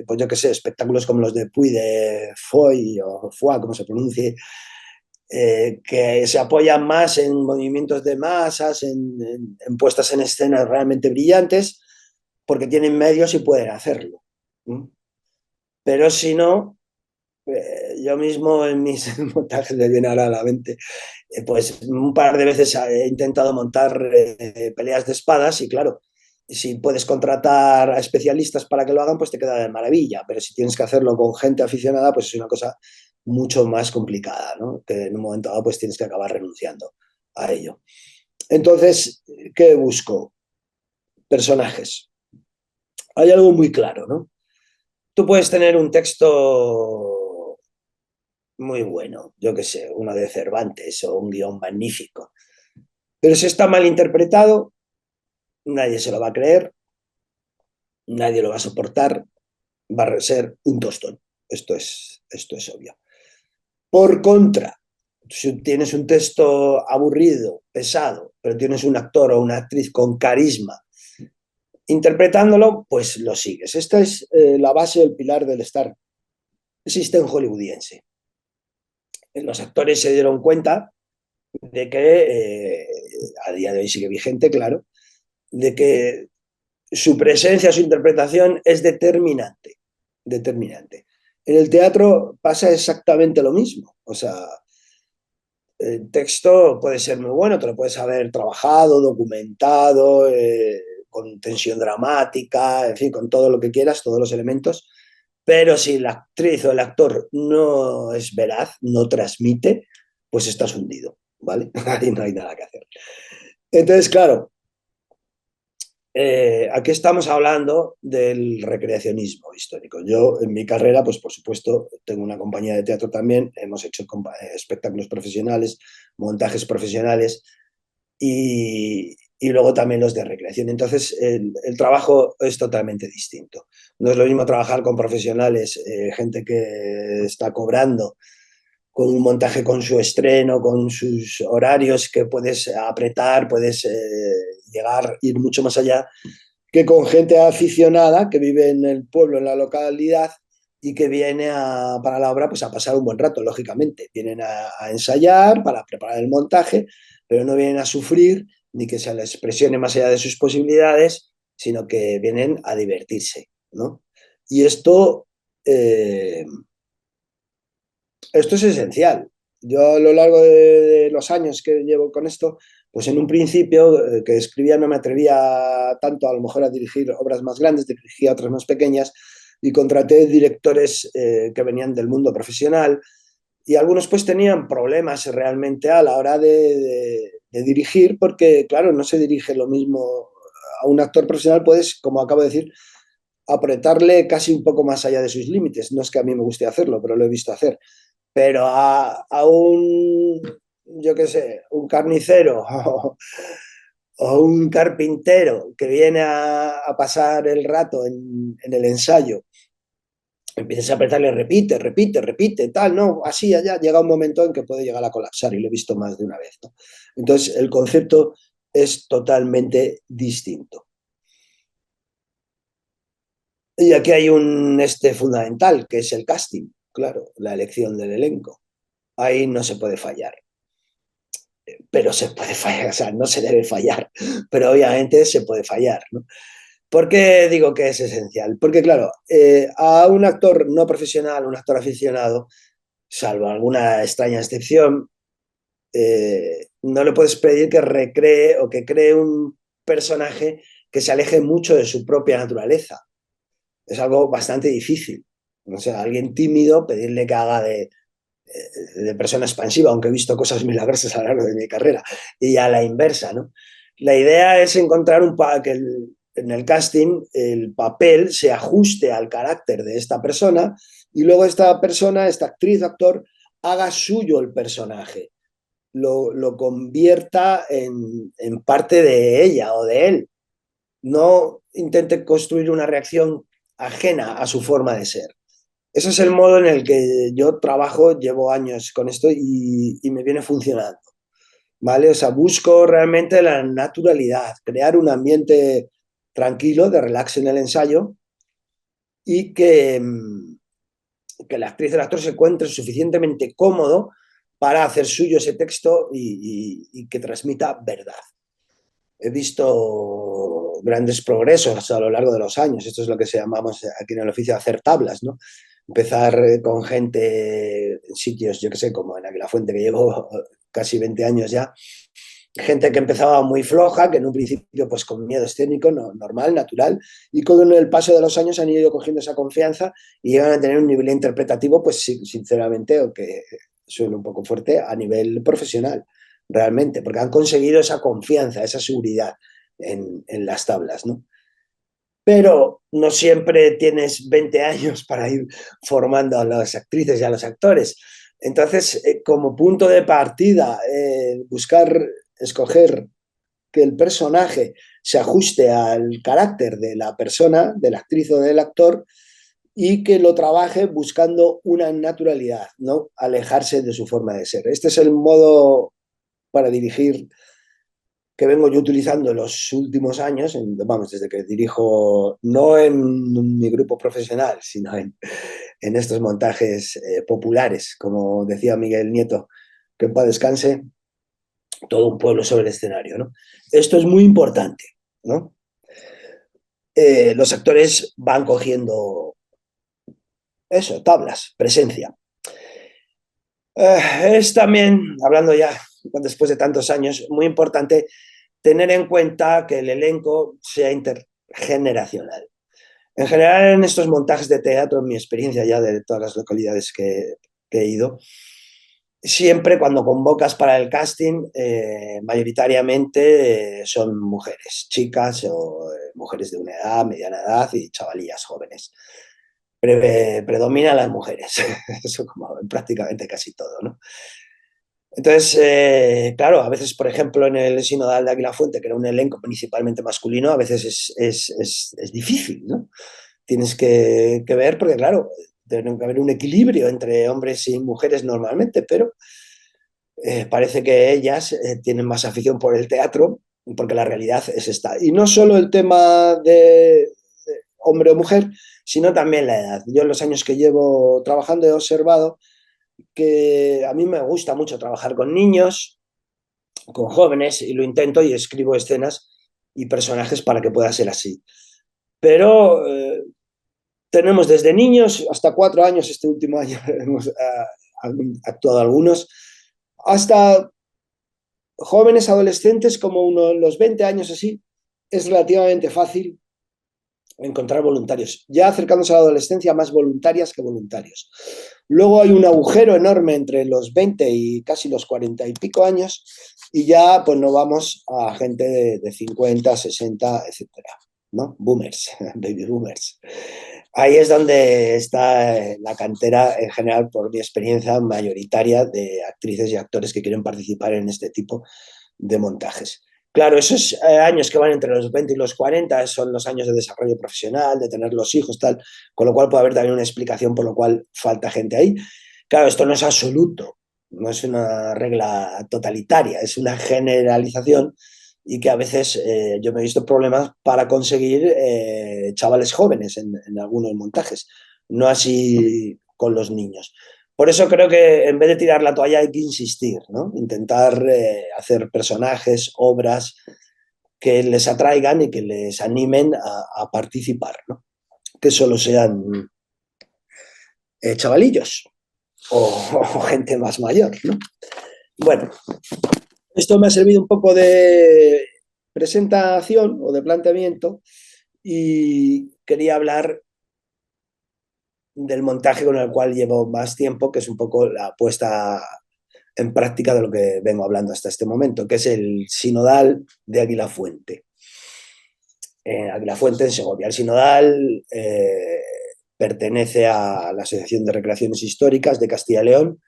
pues yo qué sé, espectáculos como los de Puy de Foy o Foix, como se pronuncie, que se apoyan más en movimientos de masas, en puestas en escena realmente brillantes, porque tienen medios y pueden hacerlo. ¿No? Pero si no, yo mismo en mis montajes me viene ahora a la mente, pues un par de veces he intentado montar peleas de espadas y claro, si puedes contratar a especialistas para que lo hagan, pues te queda de maravilla, pero si tienes que hacerlo con gente aficionada, pues es una cosa mucho más complicada, ¿no? Que en un momento dado pues tienes que acabar renunciando a ello. Entonces, ¿qué busco? Personajes. Hay algo muy claro, ¿no? Tú puedes tener un texto muy bueno, yo qué sé, uno de Cervantes o un guión magnífico, pero si está mal interpretado, nadie se lo va a creer, nadie lo va a soportar, va a ser un tostón. Esto es obvio. Por contra, si tienes un texto aburrido, pesado, pero tienes un actor o una actriz con carisma interpretándolo, pues lo sigues. Esta es la base, el pilar del star system hollywoodiense. Los actores se dieron cuenta de que, a día de hoy sigue vigente, claro, de que su presencia, su interpretación es determinante, determinante. En el teatro pasa exactamente lo mismo. O sea, el texto puede ser muy bueno, te lo puedes haber trabajado, documentado, con tensión dramática, en fin, con todo lo que quieras, todos los elementos, pero si la actriz o el actor no es veraz, no transmite, pues estás hundido, ¿vale? Ahí no hay nada que hacer. Entonces, claro, aquí estamos hablando del recreacionismo histórico. Yo en mi carrera, pues por supuesto, tengo una compañía de teatro también, hemos hecho espectáculos profesionales, montajes profesionales y luego también los de recreación. Entonces, el trabajo es totalmente distinto. No es lo mismo trabajar con profesionales, gente que está cobrando, con un montaje con su estreno, con sus horarios que puedes apretar, puedes llegar, ir mucho más allá, que con gente aficionada que vive en el pueblo, en la localidad y que viene para la obra pues a pasar un buen rato, lógicamente. Vienen a ensayar para preparar el montaje, pero no vienen a sufrir ni que se les presione más allá de sus posibilidades, sino que vienen a divertirse, ¿no? Y esto es esencial. Yo a lo largo de los años que llevo con esto, pues en un principio que escribía no me atrevía tanto a lo mejor a dirigir obras más grandes, dirigía otras más pequeñas y contraté directores que venían del mundo profesional y algunos pues tenían problemas realmente a la hora de dirigir porque claro, no se dirige lo mismo a un actor profesional, puedes, como acabo de decir, apretarle casi un poco más allá de sus límites. No es que a mí me guste hacerlo, pero lo he visto hacer, pero a un, yo qué sé, un carnicero o un carpintero que viene a pasar el rato en el ensayo Empiezas a apretarle, repite, repite, repite, tal, ¿no? Así allá llega un momento en que puede llegar a colapsar y lo he visto más de una vez, ¿no? Entonces, el concepto es totalmente distinto. Y aquí hay un fundamental, que es el casting, claro, la elección del elenco. Ahí no se puede fallar, pero se puede fallar, o sea, no se debe fallar, pero obviamente se puede fallar, ¿no? ¿Por qué digo que es esencial? Porque, claro, a un actor no profesional, un actor aficionado, salvo alguna extraña excepción, no le puedes pedir que recree o que cree un personaje que se aleje mucho de su propia naturaleza. Es algo bastante difícil. O sea, a alguien tímido, pedirle que haga de persona expansiva, aunque he visto cosas milagrosas a lo largo de mi carrera, y a la inversa, ¿no? La idea es encontrar en el casting el papel se ajuste al carácter de esta persona y luego esta persona, esta actriz, actor, haga suyo el personaje, lo convierta en parte de ella o de él. No intente construir una reacción ajena a su forma de ser. Ese es el modo en el que yo trabajo, llevo años con esto y me viene funcionando, ¿vale? O sea, busco realmente la naturalidad, crear un ambiente tranquilo, de relax en el ensayo y que la actriz o el actor se encuentre suficientemente cómodo para hacer suyo ese texto y que transmita verdad. He visto grandes progresos a lo largo de los años. Esto es lo que se llamamos aquí en el oficio hacer tablas, ¿no? Empezar con gente en sitios, yo que sé, como en Aguilafuente, que llevo casi 20 años ya, gente que empezaba muy floja, que en un principio pues con miedo escénico, no, normal, natural, y con el paso de los años han ido cogiendo esa confianza y llegan a tener un nivel interpretativo, pues sí, sinceramente, aunque suene un poco fuerte, a nivel profesional, realmente, porque han conseguido esa confianza, esa seguridad en las tablas, ¿no? Pero no siempre tienes 20 años para ir formando a las actrices y a los actores. Entonces, como punto de partida, buscar, escoger que el personaje se ajuste al carácter de la persona, de la actriz o del actor, y que lo trabaje buscando una naturalidad, ¿no? Alejarse de su forma de ser. Este es el modo para dirigir que vengo yo utilizando en los últimos años, vamos, desde que dirijo, no en mi grupo profesional, sino en estos montajes populares, como decía Miguel Nieto, que en paz descanse, todo un pueblo sobre el escenario, ¿no? Esto es muy importante, ¿no? Los actores van cogiendo eso, tablas, presencia. Es también, hablando ya después de tantos años, muy importante tener en cuenta que el elenco sea intergeneracional. En general, en estos montajes de teatro, en mi experiencia ya de todas las localidades que he ido, siempre cuando convocas para el casting, mayoritariamente son mujeres, chicas o mujeres de una edad, mediana edad y chavalillas jóvenes. Predominan las mujeres, eso como en prácticamente casi todo, ¿no? Entonces, claro, a veces, por ejemplo, en el Sinodal de Aguilafuente, que era un elenco principalmente masculino, a veces es difícil, ¿no? Tienes que ver, porque claro, tiene que haber un equilibrio entre hombres y mujeres normalmente, pero parece que ellas tienen más afición por el teatro, porque la realidad es esta. Y no solo el tema de hombre o mujer, sino también la edad. Yo en los años que llevo trabajando he observado que a mí me gusta mucho trabajar con niños, con jóvenes, y lo intento y escribo escenas y personajes para que pueda ser así. Pero tenemos desde niños hasta 4 años, este último año hemos actuado algunos, hasta jóvenes adolescentes como los 20 años así, es relativamente fácil encontrar voluntarios. Ya acercándose a la adolescencia, más voluntarias que voluntarios. Luego hay un agujero enorme entre los 20 y casi los 40 y pico años y ya pues nos vamos a gente de 50, 60, etcétera, ¿no? Boomers, baby boomers. Ahí es donde está la cantera, en general, por mi experiencia mayoritaria, de actrices y actores que quieren participar en este tipo de montajes. Claro, esos años que van entre los 20 y los 40 son los años de desarrollo profesional, de tener los hijos, tal, con lo cual puede haber también una explicación por lo cual falta gente ahí. Claro, esto no es absoluto, no es una regla totalitaria, es una generalización y que a veces yo me he visto problemas para conseguir chavales jóvenes en algunos montajes, no así con los niños. Por eso creo que en vez de tirar la toalla hay que insistir, ¿no? Intentar hacer personajes, obras que les atraigan y que les animen a participar, ¿no? Que solo sean chavalillos o gente más mayor, ¿no? Bueno, esto me ha servido un poco de presentación o de planteamiento y quería hablar del montaje con el cual llevo más tiempo, que es un poco la puesta en práctica de lo que vengo hablando hasta este momento, que es el sinodal de Águila Fuente. Águila Fuente en Segovia. El sinodal pertenece a la Asociación de Recreaciones Históricas de Castilla y León,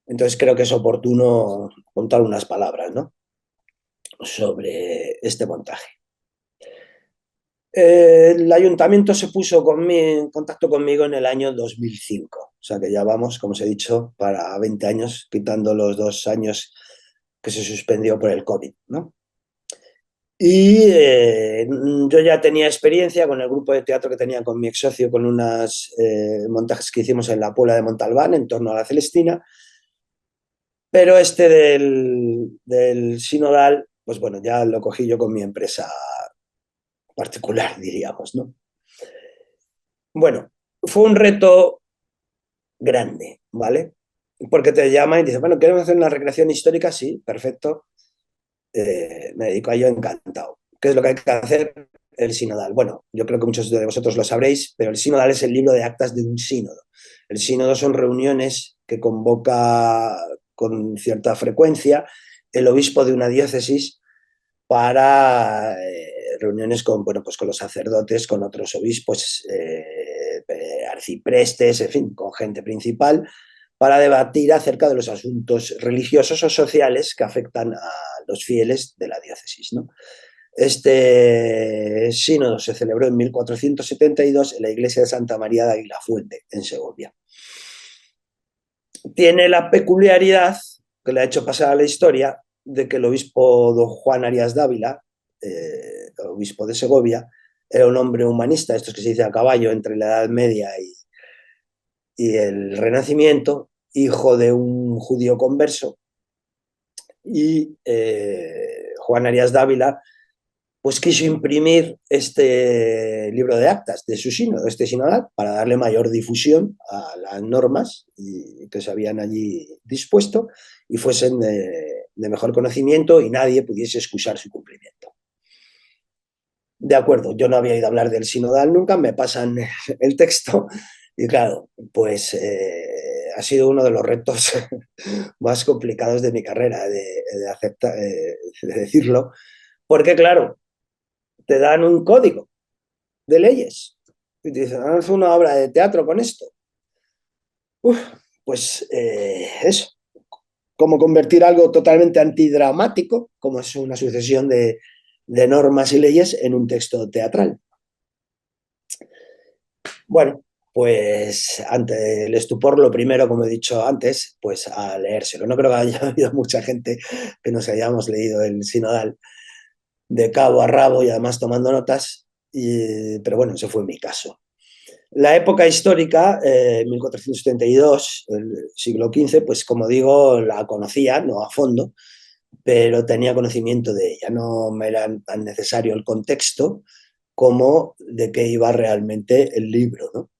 entonces creo que es oportuno contar unas palabras, ¿no?, sobre este montaje. El ayuntamiento se puso en contacto conmigo en el año 2005, o sea que ya vamos, como os he dicho, para 20 años, quitando los 2 años que se suspendió por el COVID, ¿no? Y yo ya tenía experiencia con el grupo de teatro que tenía con mi ex socio, con unos montajes que hicimos en la Puebla de Montalbán, en torno a la Celestina, pero este del Sinodal, pues bueno, ya lo cogí yo con mi empresa particular, diríamos, ¿no? Bueno, fue un reto grande, ¿vale? Porque te llama y dice, bueno, ¿queremos hacer una recreación histórica? Sí, perfecto. Me dedico a ello encantado. ¿Qué es lo que hay que hacer? El sinodal. Bueno, yo creo que muchos de vosotros lo sabréis, pero el sinodal es el libro de actas de un sínodo. El sínodo son reuniones que convoca con cierta frecuencia el obispo de una diócesis para reuniones con, bueno, pues con los sacerdotes, con otros obispos, arciprestes, en fin, con gente principal, para debatir acerca de los asuntos religiosos o sociales que afectan a los fieles de la diócesis, ¿no? Este sínodo se celebró en 1472 en la iglesia de Santa María de Aguilafuente, en Segovia. Tiene la peculiaridad que le ha hecho pasar a la historia de que el obispo don Juan Arias Dávila, obispo de Segovia, era un hombre humanista, esto es que se dice a caballo entre la Edad Media y el Renacimiento, hijo de un judío converso, y Juan Arias Dávila pues quiso imprimir este libro de actas de su sínodo, este sinodal, para darle mayor difusión a las normas que se habían allí dispuesto y fuesen de mejor conocimiento y nadie pudiese excusar su cumplimiento. De acuerdo, yo no había ido a hablar del sinodal nunca, me pasan el texto y claro, pues ha sido uno de los retos más complicados de mi carrera, de decirlo, porque claro, te dan un código de leyes y te dicen, haz una obra de teatro con esto. Uf, pues eso, como convertir algo totalmente antidramático, como es una sucesión de normas y leyes, en un texto teatral. Bueno, pues ante el estupor, lo primero, como he dicho antes, pues a leérselo. No creo que haya habido mucha gente que nos hayamos leído el sinodal de cabo a rabo y además tomando notas, pero bueno, ese fue mi caso. La época histórica, 1472, el siglo XV, pues como digo, la conocía, no a fondo, pero tenía conocimiento de ella. No me era tan necesario el contexto como de qué iba realmente el libro, ¿no?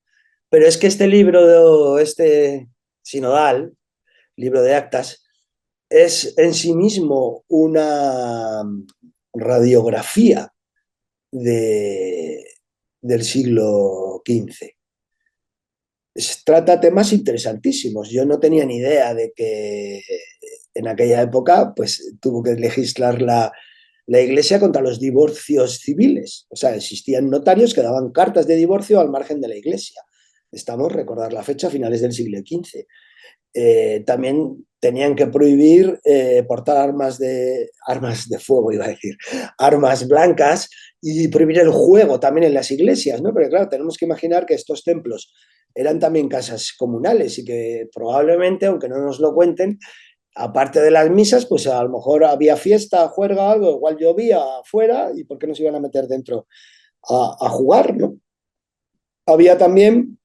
Pero es que este libro, este sinodal, libro de actas, es en sí mismo una radiografía de, del siglo XV. Trata temas interesantísimos. Yo no tenía ni idea de que en aquella época pues tuvo que legislar la Iglesia contra los divorcios civiles. O sea, existían notarios que daban cartas de divorcio al margen de la Iglesia. Estamos, recordar la fecha, a finales del siglo XV. También tenían que prohibir portar armas de fuego, iba a decir, armas blancas, y prohibir el juego también en las iglesias, ¿no? Pero claro, tenemos que imaginar que estos templos eran también casas comunales y que probablemente, aunque no nos lo cuenten, aparte de las misas, pues a lo mejor había fiesta, juerga, algo, igual llovía afuera y ¿por qué no se iban a meter dentro a jugar, ¿no? Había también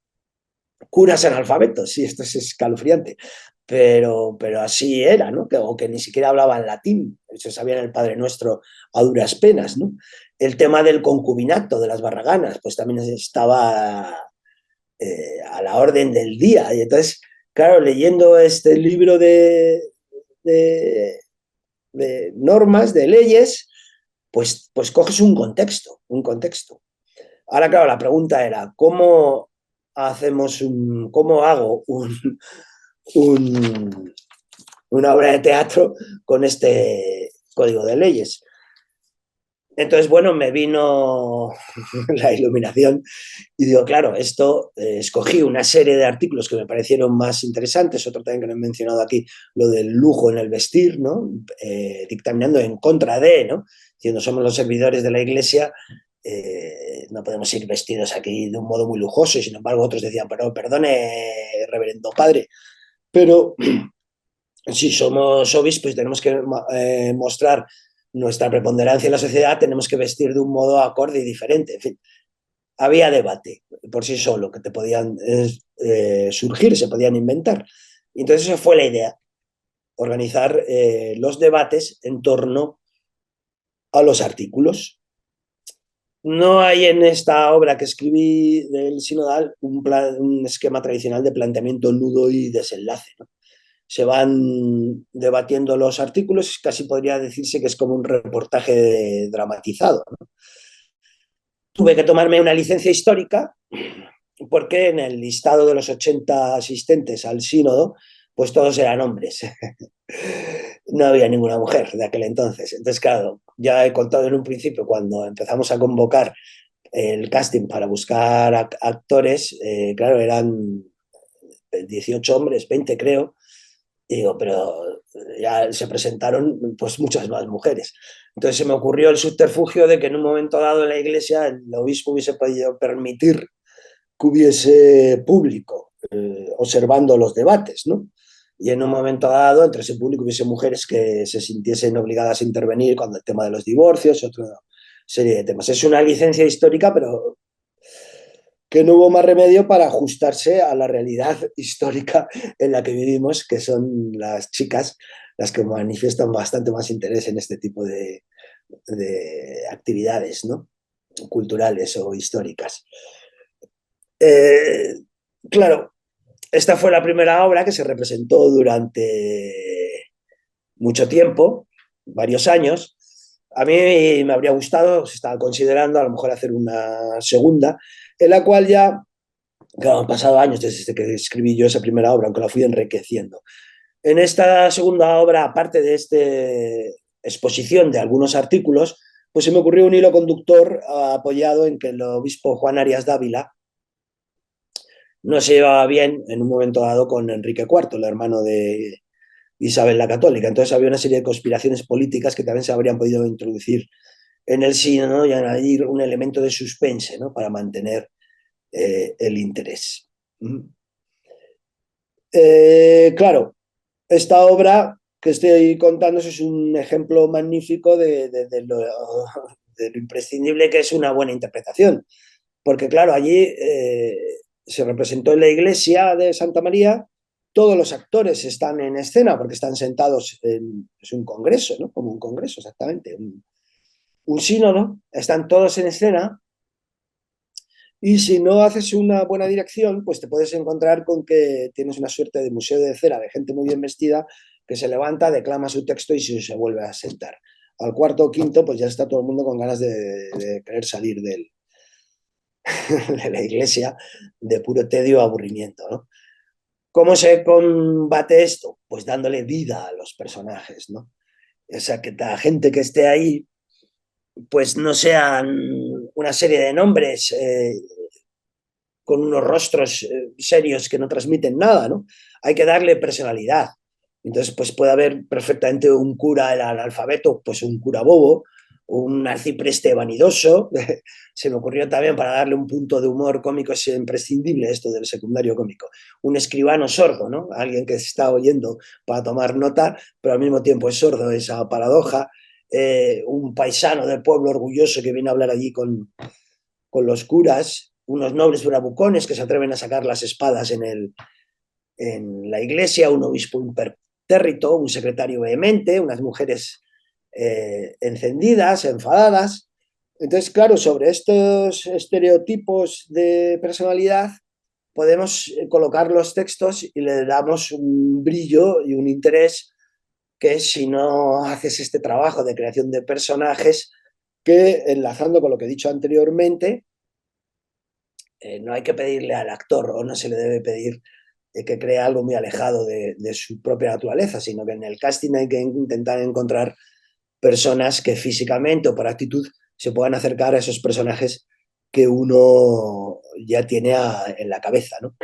curas analfabetos, sí, esto es escalofriante, pero así era, ¿no? O que ni siquiera hablaban latín, se sabían el Padre Nuestro a duras penas, ¿no? El tema del concubinato, de las barraganas, pues también estaba a la orden del día. Y entonces, claro, leyendo este libro de, de normas, de leyes, pues coges un contexto, un contexto. Ahora, claro, la pregunta era, cómo hago un, una obra de teatro con este código de leyes? Entonces, bueno, me vino la iluminación y digo, claro, esto, escogí una serie de artículos que me parecieron más interesantes, otro también que no he mencionado aquí, lo del lujo en el vestir, ¿no? Dictaminando en contra de, ¿no? Diciendo, somos los servidores de la Iglesia, no podemos ir vestidos aquí de un modo muy lujoso, y sin embargo otros decían, pero perdone, reverendo padre, pero si somos obispos y tenemos que mostrar nuestra preponderancia en la sociedad, tenemos que vestir de un modo acorde y diferente. En fin, había debate por sí solo que te podían surgir, se podían inventar. Y entonces esa fue la idea, organizar los debates en torno a los artículos. No hay en esta obra que escribí del sinodal un esquema tradicional de planteamiento, nudo y desenlace, ¿no? Se van debatiendo los artículos, casi podría decirse que es como un reportaje dramatizado, ¿no? Tuve que tomarme una licencia histórica porque en el listado de los 80 asistentes al sínodo, pues todos eran hombres. No había ninguna mujer de aquel entonces. Entonces, claro, ya he contado en un principio, cuando empezamos a convocar el casting para buscar actores, claro, eran 18 hombres, 20 creo, y digo, pero ya se presentaron pues muchas más mujeres. Entonces se me ocurrió el subterfugio de que en un momento dado en la iglesia el obispo hubiese podido permitir que hubiese público observando los debates, ¿no? Y en un momento dado, entre ese público hubiese mujeres que se sintiesen obligadas a intervenir cuando el tema de los divorcios, otra serie de temas. Es una licencia histórica, pero que no hubo más remedio para ajustarse a la realidad histórica en la que vivimos, que son las chicas las que manifiestan bastante más interés en este tipo de actividades, ¿no? Culturales o históricas. Eh, claro, esta fue la primera obra que se representó durante mucho tiempo, varios años. A mí me habría gustado, se estaba considerando a lo mejor hacer una segunda, en la cual ya, claro, han pasado años desde que escribí yo esa primera obra, aunque la fui enriqueciendo. En esta segunda obra, aparte de esta exposición de algunos artículos, pues se me ocurrió un hilo conductor apoyado en que el obispo Juan Arias Dávila no se llevaba bien en un momento dado con Enrique IV, el hermano de Isabel la Católica. Entonces había una serie de conspiraciones políticas que también se habrían podido introducir en el sínodo, ¿no? Y añadir un elemento de suspense, ¿no? Para mantener el interés. Claro, esta obra que estoy contando es un ejemplo magnífico de lo imprescindible que es una buena interpretación. Porque claro, allí se representó en la iglesia de Santa María, todos los actores están en escena porque están sentados es un congreso, ¿no? Como un congreso, exactamente, un sínodo, están todos en escena, y si no haces una buena dirección, pues te puedes encontrar con que tienes una suerte de museo de cera de gente muy bien vestida que se levanta, declama su texto y se vuelve a sentar. Al cuarto o quinto, pues ya está todo el mundo con ganas de querer salir de la iglesia de puro tedio o aburrimiento, ¿no? ¿Cómo se combate esto? Pues dándole vida a los personajes, ¿no? O sea, que la gente que esté ahí, pues no sean una serie de nombres con unos rostros serios que no transmiten nada, ¿no? Hay que darle personalidad. Entonces, pues puede haber perfectamente un cura el analfabeto, pues un cura bobo, un arcipreste vanidoso. Se me ocurrió también, para darle un punto de humor cómico, es imprescindible esto del secundario cómico. Un escribano sordo, ¿no? Alguien que se está oyendo para tomar nota, pero al mismo tiempo es sordo, esa paradoja. Un paisano del pueblo orgulloso que viene a hablar allí con los curas, unos nobles bravucones que se atreven a sacar las espadas en la iglesia, un obispo impertérrito, un secretario vehemente, unas mujeres encendidas, enfadadas. Entonces, claro, sobre estos estereotipos de personalidad podemos colocar los textos y le damos un brillo y un interés que si no haces este trabajo de creación de personajes, que enlazando con lo que he dicho anteriormente, no hay que pedirle al actor o no se le debe pedir que cree algo muy alejado de su propia naturaleza, sino que en el casting hay que intentar encontrar personas que físicamente o por actitud se puedan acercar a esos personajes que uno ya tiene en la cabeza, ¿no? O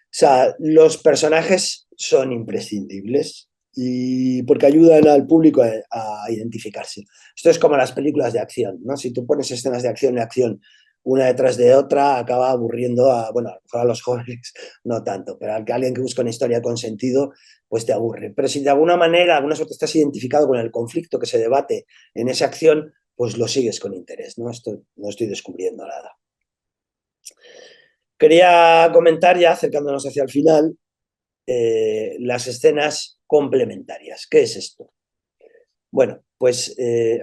sea, los personajes son imprescindibles y porque ayudan al público a identificarse. Esto es como las películas de acción, ¿no? Si tú pones escenas de acción una detrás de otra, acaba aburriendo bueno, a lo mejor a los jóvenes no tanto, pero a alguien que busca una historia con sentido, pues te aburre. Pero si de alguna manera, alguna suerte estás identificado con el conflicto que se debate en esa acción, pues lo sigues con interés, ¿no? No estoy descubriendo nada. Quería comentar ya, acercándonos hacia el final, las escenas complementarias. ¿Qué es esto? Bueno, pues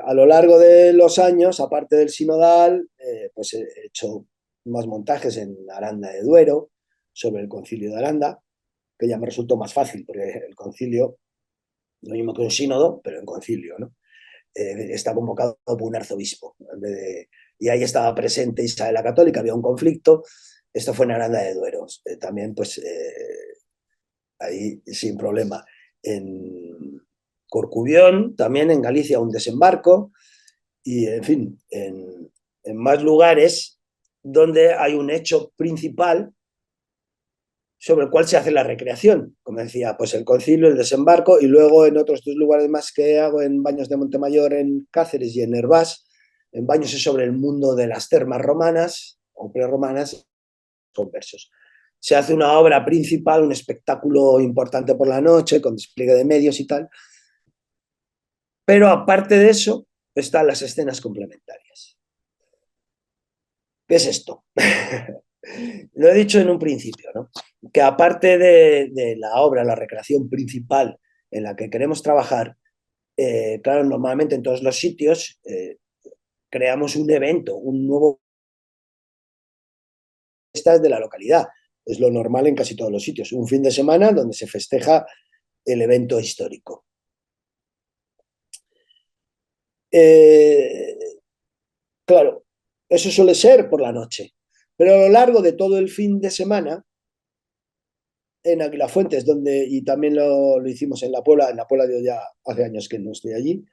a lo largo de los años, aparte del sinodal, pues he hecho más montajes en Aranda de Duero, sobre el concilio de Aranda, que ya me resultó más fácil, porque el concilio, lo mismo que un sínodo, pero en concilio, ¿no? Está convocado por un arzobispo. Y ahí estaba presente Isabel la Católica, había un conflicto. Esto fue en Aranda de Duero. También, pues, ahí sin problema. En Corcubión, también en Galicia, un desembarco, y en fin, en más lugares donde hay un hecho principal sobre el cual se hace la recreación. Como decía, pues el concilio, el desembarco, y luego en otros dos lugares más que hago, en Baños de Montemayor, en Cáceres y en Hervás. En Baños es sobre el mundo de las termas romanas o prerromanas, con versos. Se hace una obra principal, un espectáculo importante por la noche, con despliegue de medios y tal. Pero aparte de eso, están las escenas complementarias. ¿Qué es esto? Lo he dicho en un principio, ¿no? Que aparte de la obra, la recreación principal en la que queremos trabajar, claro, normalmente en todos los sitios creamos un evento, un nuevo fiestas de la localidad. Es lo normal en casi todos los sitios. Un fin de semana donde se festeja el evento histórico. Claro, eso suele ser por la noche, pero a lo largo de todo el fin de semana, en Aguilafuentes, donde, y también lo hicimos en La Puebla yo ya hace años que no estoy allí,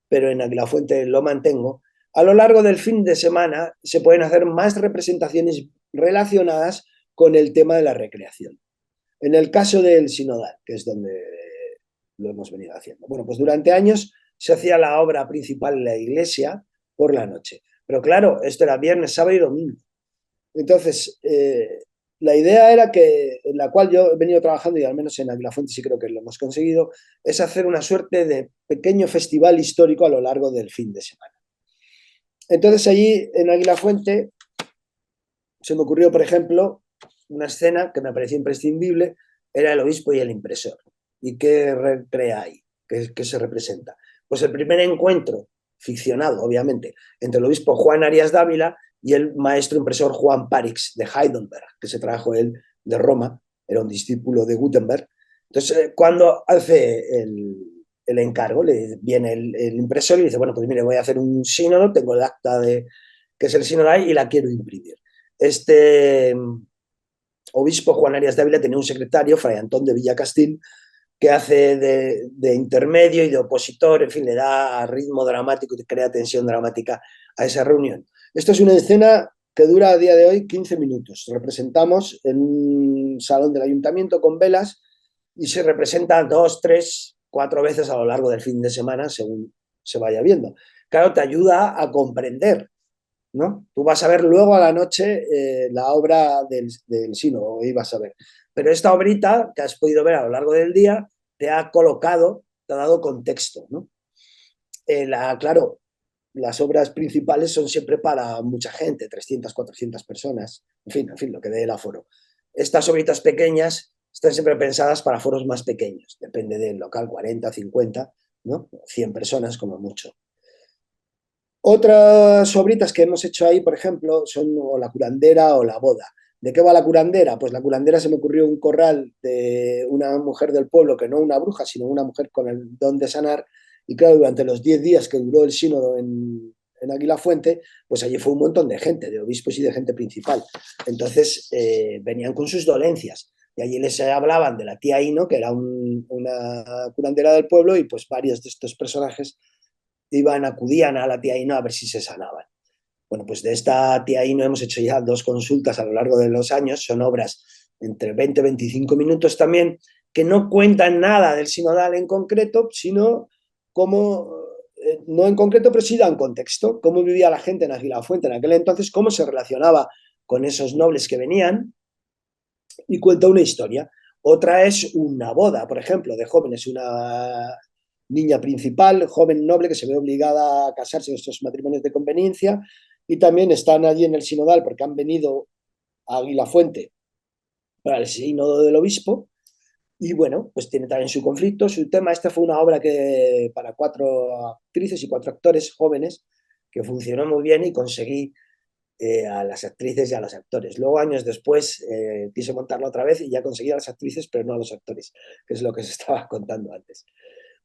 pero en Aguilafuentes lo mantengo, a lo largo del fin de semana se pueden hacer más representaciones relacionadas con el tema de la recreación. En el caso del sinodal, que es donde lo hemos venido haciendo. Bueno, pues durante años se hacía la obra principal en la iglesia por la noche. Pero claro, esto era viernes, sábado y domingo. Entonces, la idea era que, en la cual yo he venido trabajando, y al menos en Aguilafuente sí creo que lo hemos conseguido, es hacer una suerte de pequeño festival histórico a lo largo del fin de semana. Entonces allí en Aguilafuente se me ocurrió, por ejemplo, una escena que me pareció imprescindible, era el obispo y el impresor. ¿Y qué recrea ahí? ¿Qué se representa? Pues el primer encuentro, ficcionado obviamente, entre el obispo Juan Arias Dávila y el maestro impresor Juan Parix de Heidelberg, que se trajo él de Roma, era un discípulo de Gutenberg. Entonces, cuando hace el encargo, le viene el impresor y dice, bueno, pues mire, voy a hacer un sínodo, tengo el acta de que es el sínodo ahí y la quiero imprimir. Este obispo Juan Arias Dávila tenía un secretario, Fray Antón de Villacastín, que hace de intermedio y de opositor, en fin, le da ritmo dramático y crea tensión dramática a esa reunión. Esto es una escena que dura a día de hoy 15 minutos. Representamos en un salón del ayuntamiento con velas y se representa 2, 3, 4 veces a lo largo del fin de semana según se vaya viendo. Claro, te ayuda a comprender, ¿no? Tú vas a ver luego a la noche la obra del Sino, o ibas a ver. Pero esta obrita que has podido ver a lo largo del día te ha colocado, te ha dado contexto, ¿no? Claro, las obras principales son siempre para mucha gente, 300, 400 personas, en fin, lo que dé el aforo. Estas obritas pequeñas están siempre pensadas para foros más pequeños, depende del local, 40, 50, ¿no? 100 personas como mucho. Otras obritas que hemos hecho ahí, por ejemplo, son o la curandera o la boda. ¿De qué va la curandera? Pues la curandera se me ocurrió un corral de una mujer del pueblo, que no una bruja, sino una mujer con el don de sanar. Y claro, durante los 10 días que duró el sínodo en Águila Fuente, pues allí fue un montón de gente, de obispos y de gente principal. Entonces venían con sus dolencias. Y allí les hablaban de la tía Ino, que era una curandera del pueblo, y pues varios de estos personajes acudían a la tía Ino a ver si se sanaban. Bueno, pues de esta tía Ino hemos hecho ya 2 consultas a lo largo de los años, son obras entre 20 y 25 minutos también, que no cuentan nada del sinodal en concreto, sino cómo, no en concreto, pero sí dan contexto, cómo vivía la gente en Aguilafuente en aquel entonces, cómo se relacionaba con esos nobles que venían, y cuenta una historia. Otra es una boda, por ejemplo, de jóvenes, una niña principal, joven noble, que se ve obligada a casarse en estos matrimonios de conveniencia, y también están allí en el sinodal porque han venido a Aguilafuente para el sínodo del obispo, y bueno, pues tiene también su conflicto, su tema. Esta fue una obra que para 4 actrices y 4 actores jóvenes, que funcionó muy bien y conseguí a las actrices y a los actores. Luego, años después, quise montarlo otra vez y ya conseguí a las actrices, pero no a los actores, que es lo que se estaba contando antes.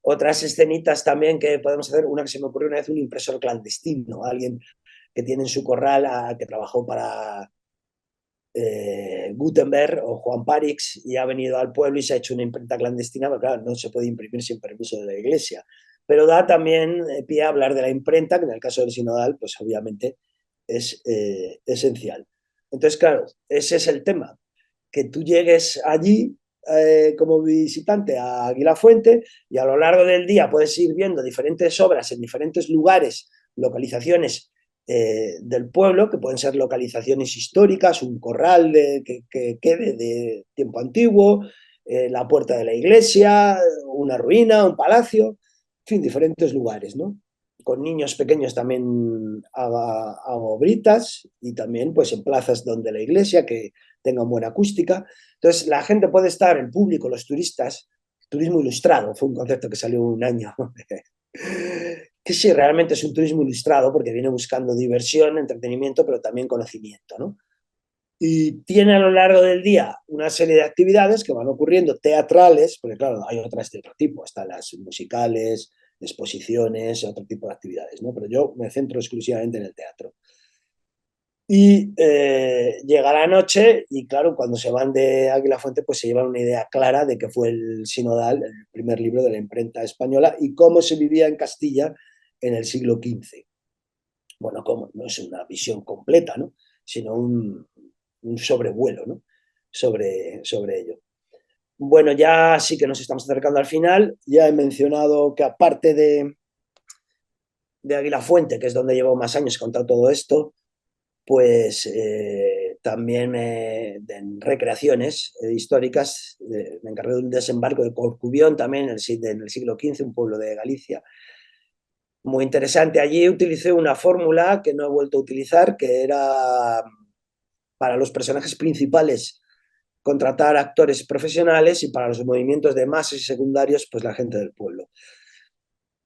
Otras escenitas también que podemos hacer, una que se me ocurrió una vez, un impresor clandestino, alguien que tiene en su corral, que trabajó para Gutenberg o Juan Parix y ha venido al pueblo y se ha hecho una imprenta clandestina, pero claro, no se puede imprimir sin permiso de la iglesia. Pero da también pie a hablar de la imprenta, que en el caso del sinodal, pues obviamente es esencial. Entonces, claro, ese es el tema, que tú llegues allí como visitante a Aguilafuente y a lo largo del día puedes ir viendo diferentes obras en diferentes lugares, localizaciones del pueblo, que pueden ser localizaciones históricas, un corral que quede de tiempo antiguo, la puerta de la iglesia, una ruina, un palacio, en fin, diferentes lugares, ¿no? Con niños pequeños también hago obritas y también pues en plazas donde la iglesia que tengan buena acústica. Entonces la gente puede estar, el público, los turistas, turismo ilustrado, fue un concepto que salió un año, que sí, realmente es un turismo ilustrado porque viene buscando diversión, entretenimiento, pero también conocimiento, ¿no? Y tiene a lo largo del día una serie de actividades que van ocurriendo, teatrales, porque claro, hay otras de otro tipo, están las musicales, exposiciones, otro tipo de actividades, ¿no? Pero yo me centro exclusivamente en el teatro. Y llega la noche y claro, cuando se van de Águila Fuente, pues se llevan una idea clara de que fue el Sinodal, el primer libro de la imprenta española, y cómo se vivía en Castilla en el siglo XV. Bueno, cómo, no es una visión completa, ¿no? Sino un sobrevuelo, ¿no? Sobre ello. Bueno, ya sí que nos estamos acercando al final. Ya he mencionado que aparte de Águila Fuente, que es donde llevo más años contando todo esto, pues también en recreaciones históricas me encargué de un desembarco de Corcubión también en el siglo XV, un pueblo de Galicia. Muy interesante. Allí utilicé una fórmula que no he vuelto a utilizar, que era para los personajes principales contratar actores profesionales y para los movimientos de masas y secundarios, pues la gente del pueblo.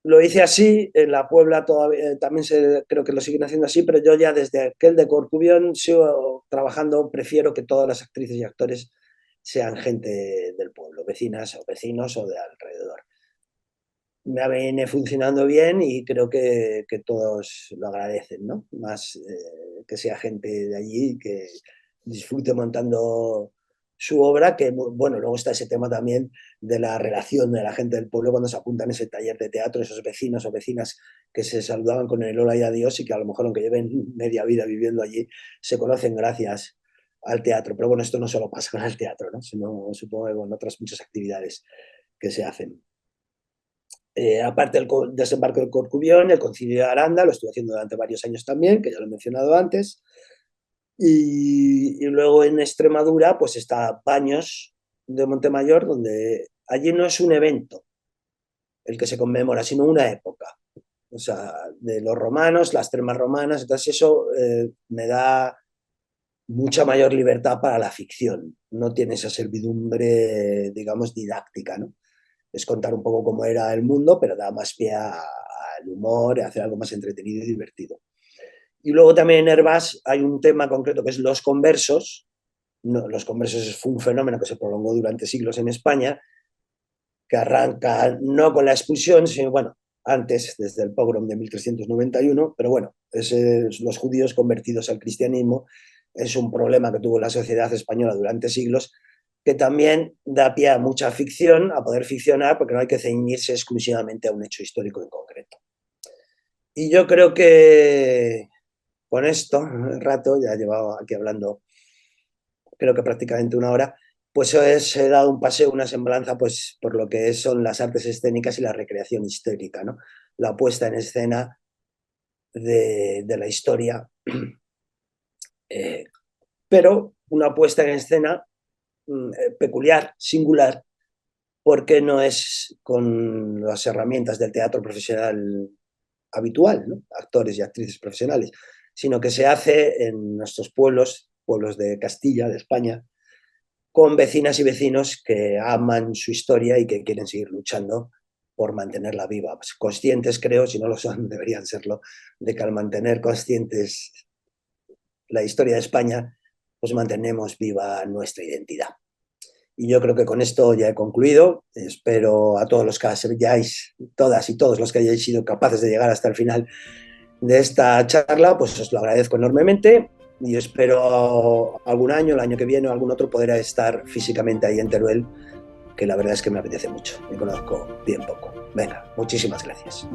Lo hice así, en la Puebla todavía, también creo que lo siguen haciendo así, pero yo ya desde aquel de Corcubión sigo trabajando, prefiero que todas las actrices y actores sean gente del pueblo, vecinas o vecinos o de alrededor. Me viene funcionando bien y creo que todos lo agradecen, ¿no? Más que sea gente de allí que disfrute montando su obra, que bueno, luego está ese tema también de la relación de la gente del pueblo cuando se apuntan a ese taller de teatro, esos vecinos o vecinas que se saludaban con el hola y adiós y que a lo mejor aunque lleven media vida viviendo allí, se conocen gracias al teatro. Pero bueno, esto no solo pasa con el teatro, ¿no? Sino, supongo que con otras muchas actividades que se hacen. Aparte del desembarco de Corcubión, el concilio de Aranda, lo estuve haciendo durante varios años también, que ya lo he mencionado antes. Y luego en Extremadura, pues está Baños de Montemayor, donde allí no es un evento el que se conmemora, sino una época. O sea, de los romanos, las termas romanas, entonces eso me da mucha mayor libertad para la ficción. No tiene esa servidumbre, digamos, didáctica, ¿no? Es contar un poco cómo era el mundo, pero da más pie al humor, a hacer algo más entretenido y divertido. Y luego también en Herbás hay un tema concreto que es los conversos. No, los conversos fue un fenómeno que se prolongó durante siglos en España, que arranca no con la expulsión, sino, bueno, antes, desde el pogrom de 1391, pero bueno, los judíos convertidos al cristianismo es un problema que tuvo la sociedad española durante siglos, que también da pie a mucha ficción, a poder ficcionar, porque no hay que ceñirse exclusivamente a un hecho histórico en concreto. Y yo creo que con esto, el rato, ya he llevado aquí hablando creo que prácticamente una hora, pues he dado un paseo, una semblanza, pues por lo que son las artes escénicas y la recreación histórica, ¿no? La puesta en escena de la historia, pero una puesta en escena peculiar, singular, porque no es con las herramientas del teatro profesional habitual, ¿no? Actores y actrices profesionales, sino que se hace en nuestros pueblos, pueblos de Castilla, de España, con vecinas y vecinos que aman su historia y que quieren seguir luchando por mantenerla viva. Pues conscientes, creo, si no lo son, deberían serlo, de que al mantener conscientes la historia de España, pues mantenemos viva nuestra identidad. Y yo creo que con esto ya he concluido. Espero a todos los que hayáis, todas y todos los que hayáis sido capaces de llegar hasta el final de esta charla, pues os lo agradezco enormemente y espero algún año, el año que viene o algún otro, poder estar físicamente ahí en Teruel, que la verdad es que me apetece mucho. Me conozco bien poco. Venga, muchísimas gracias.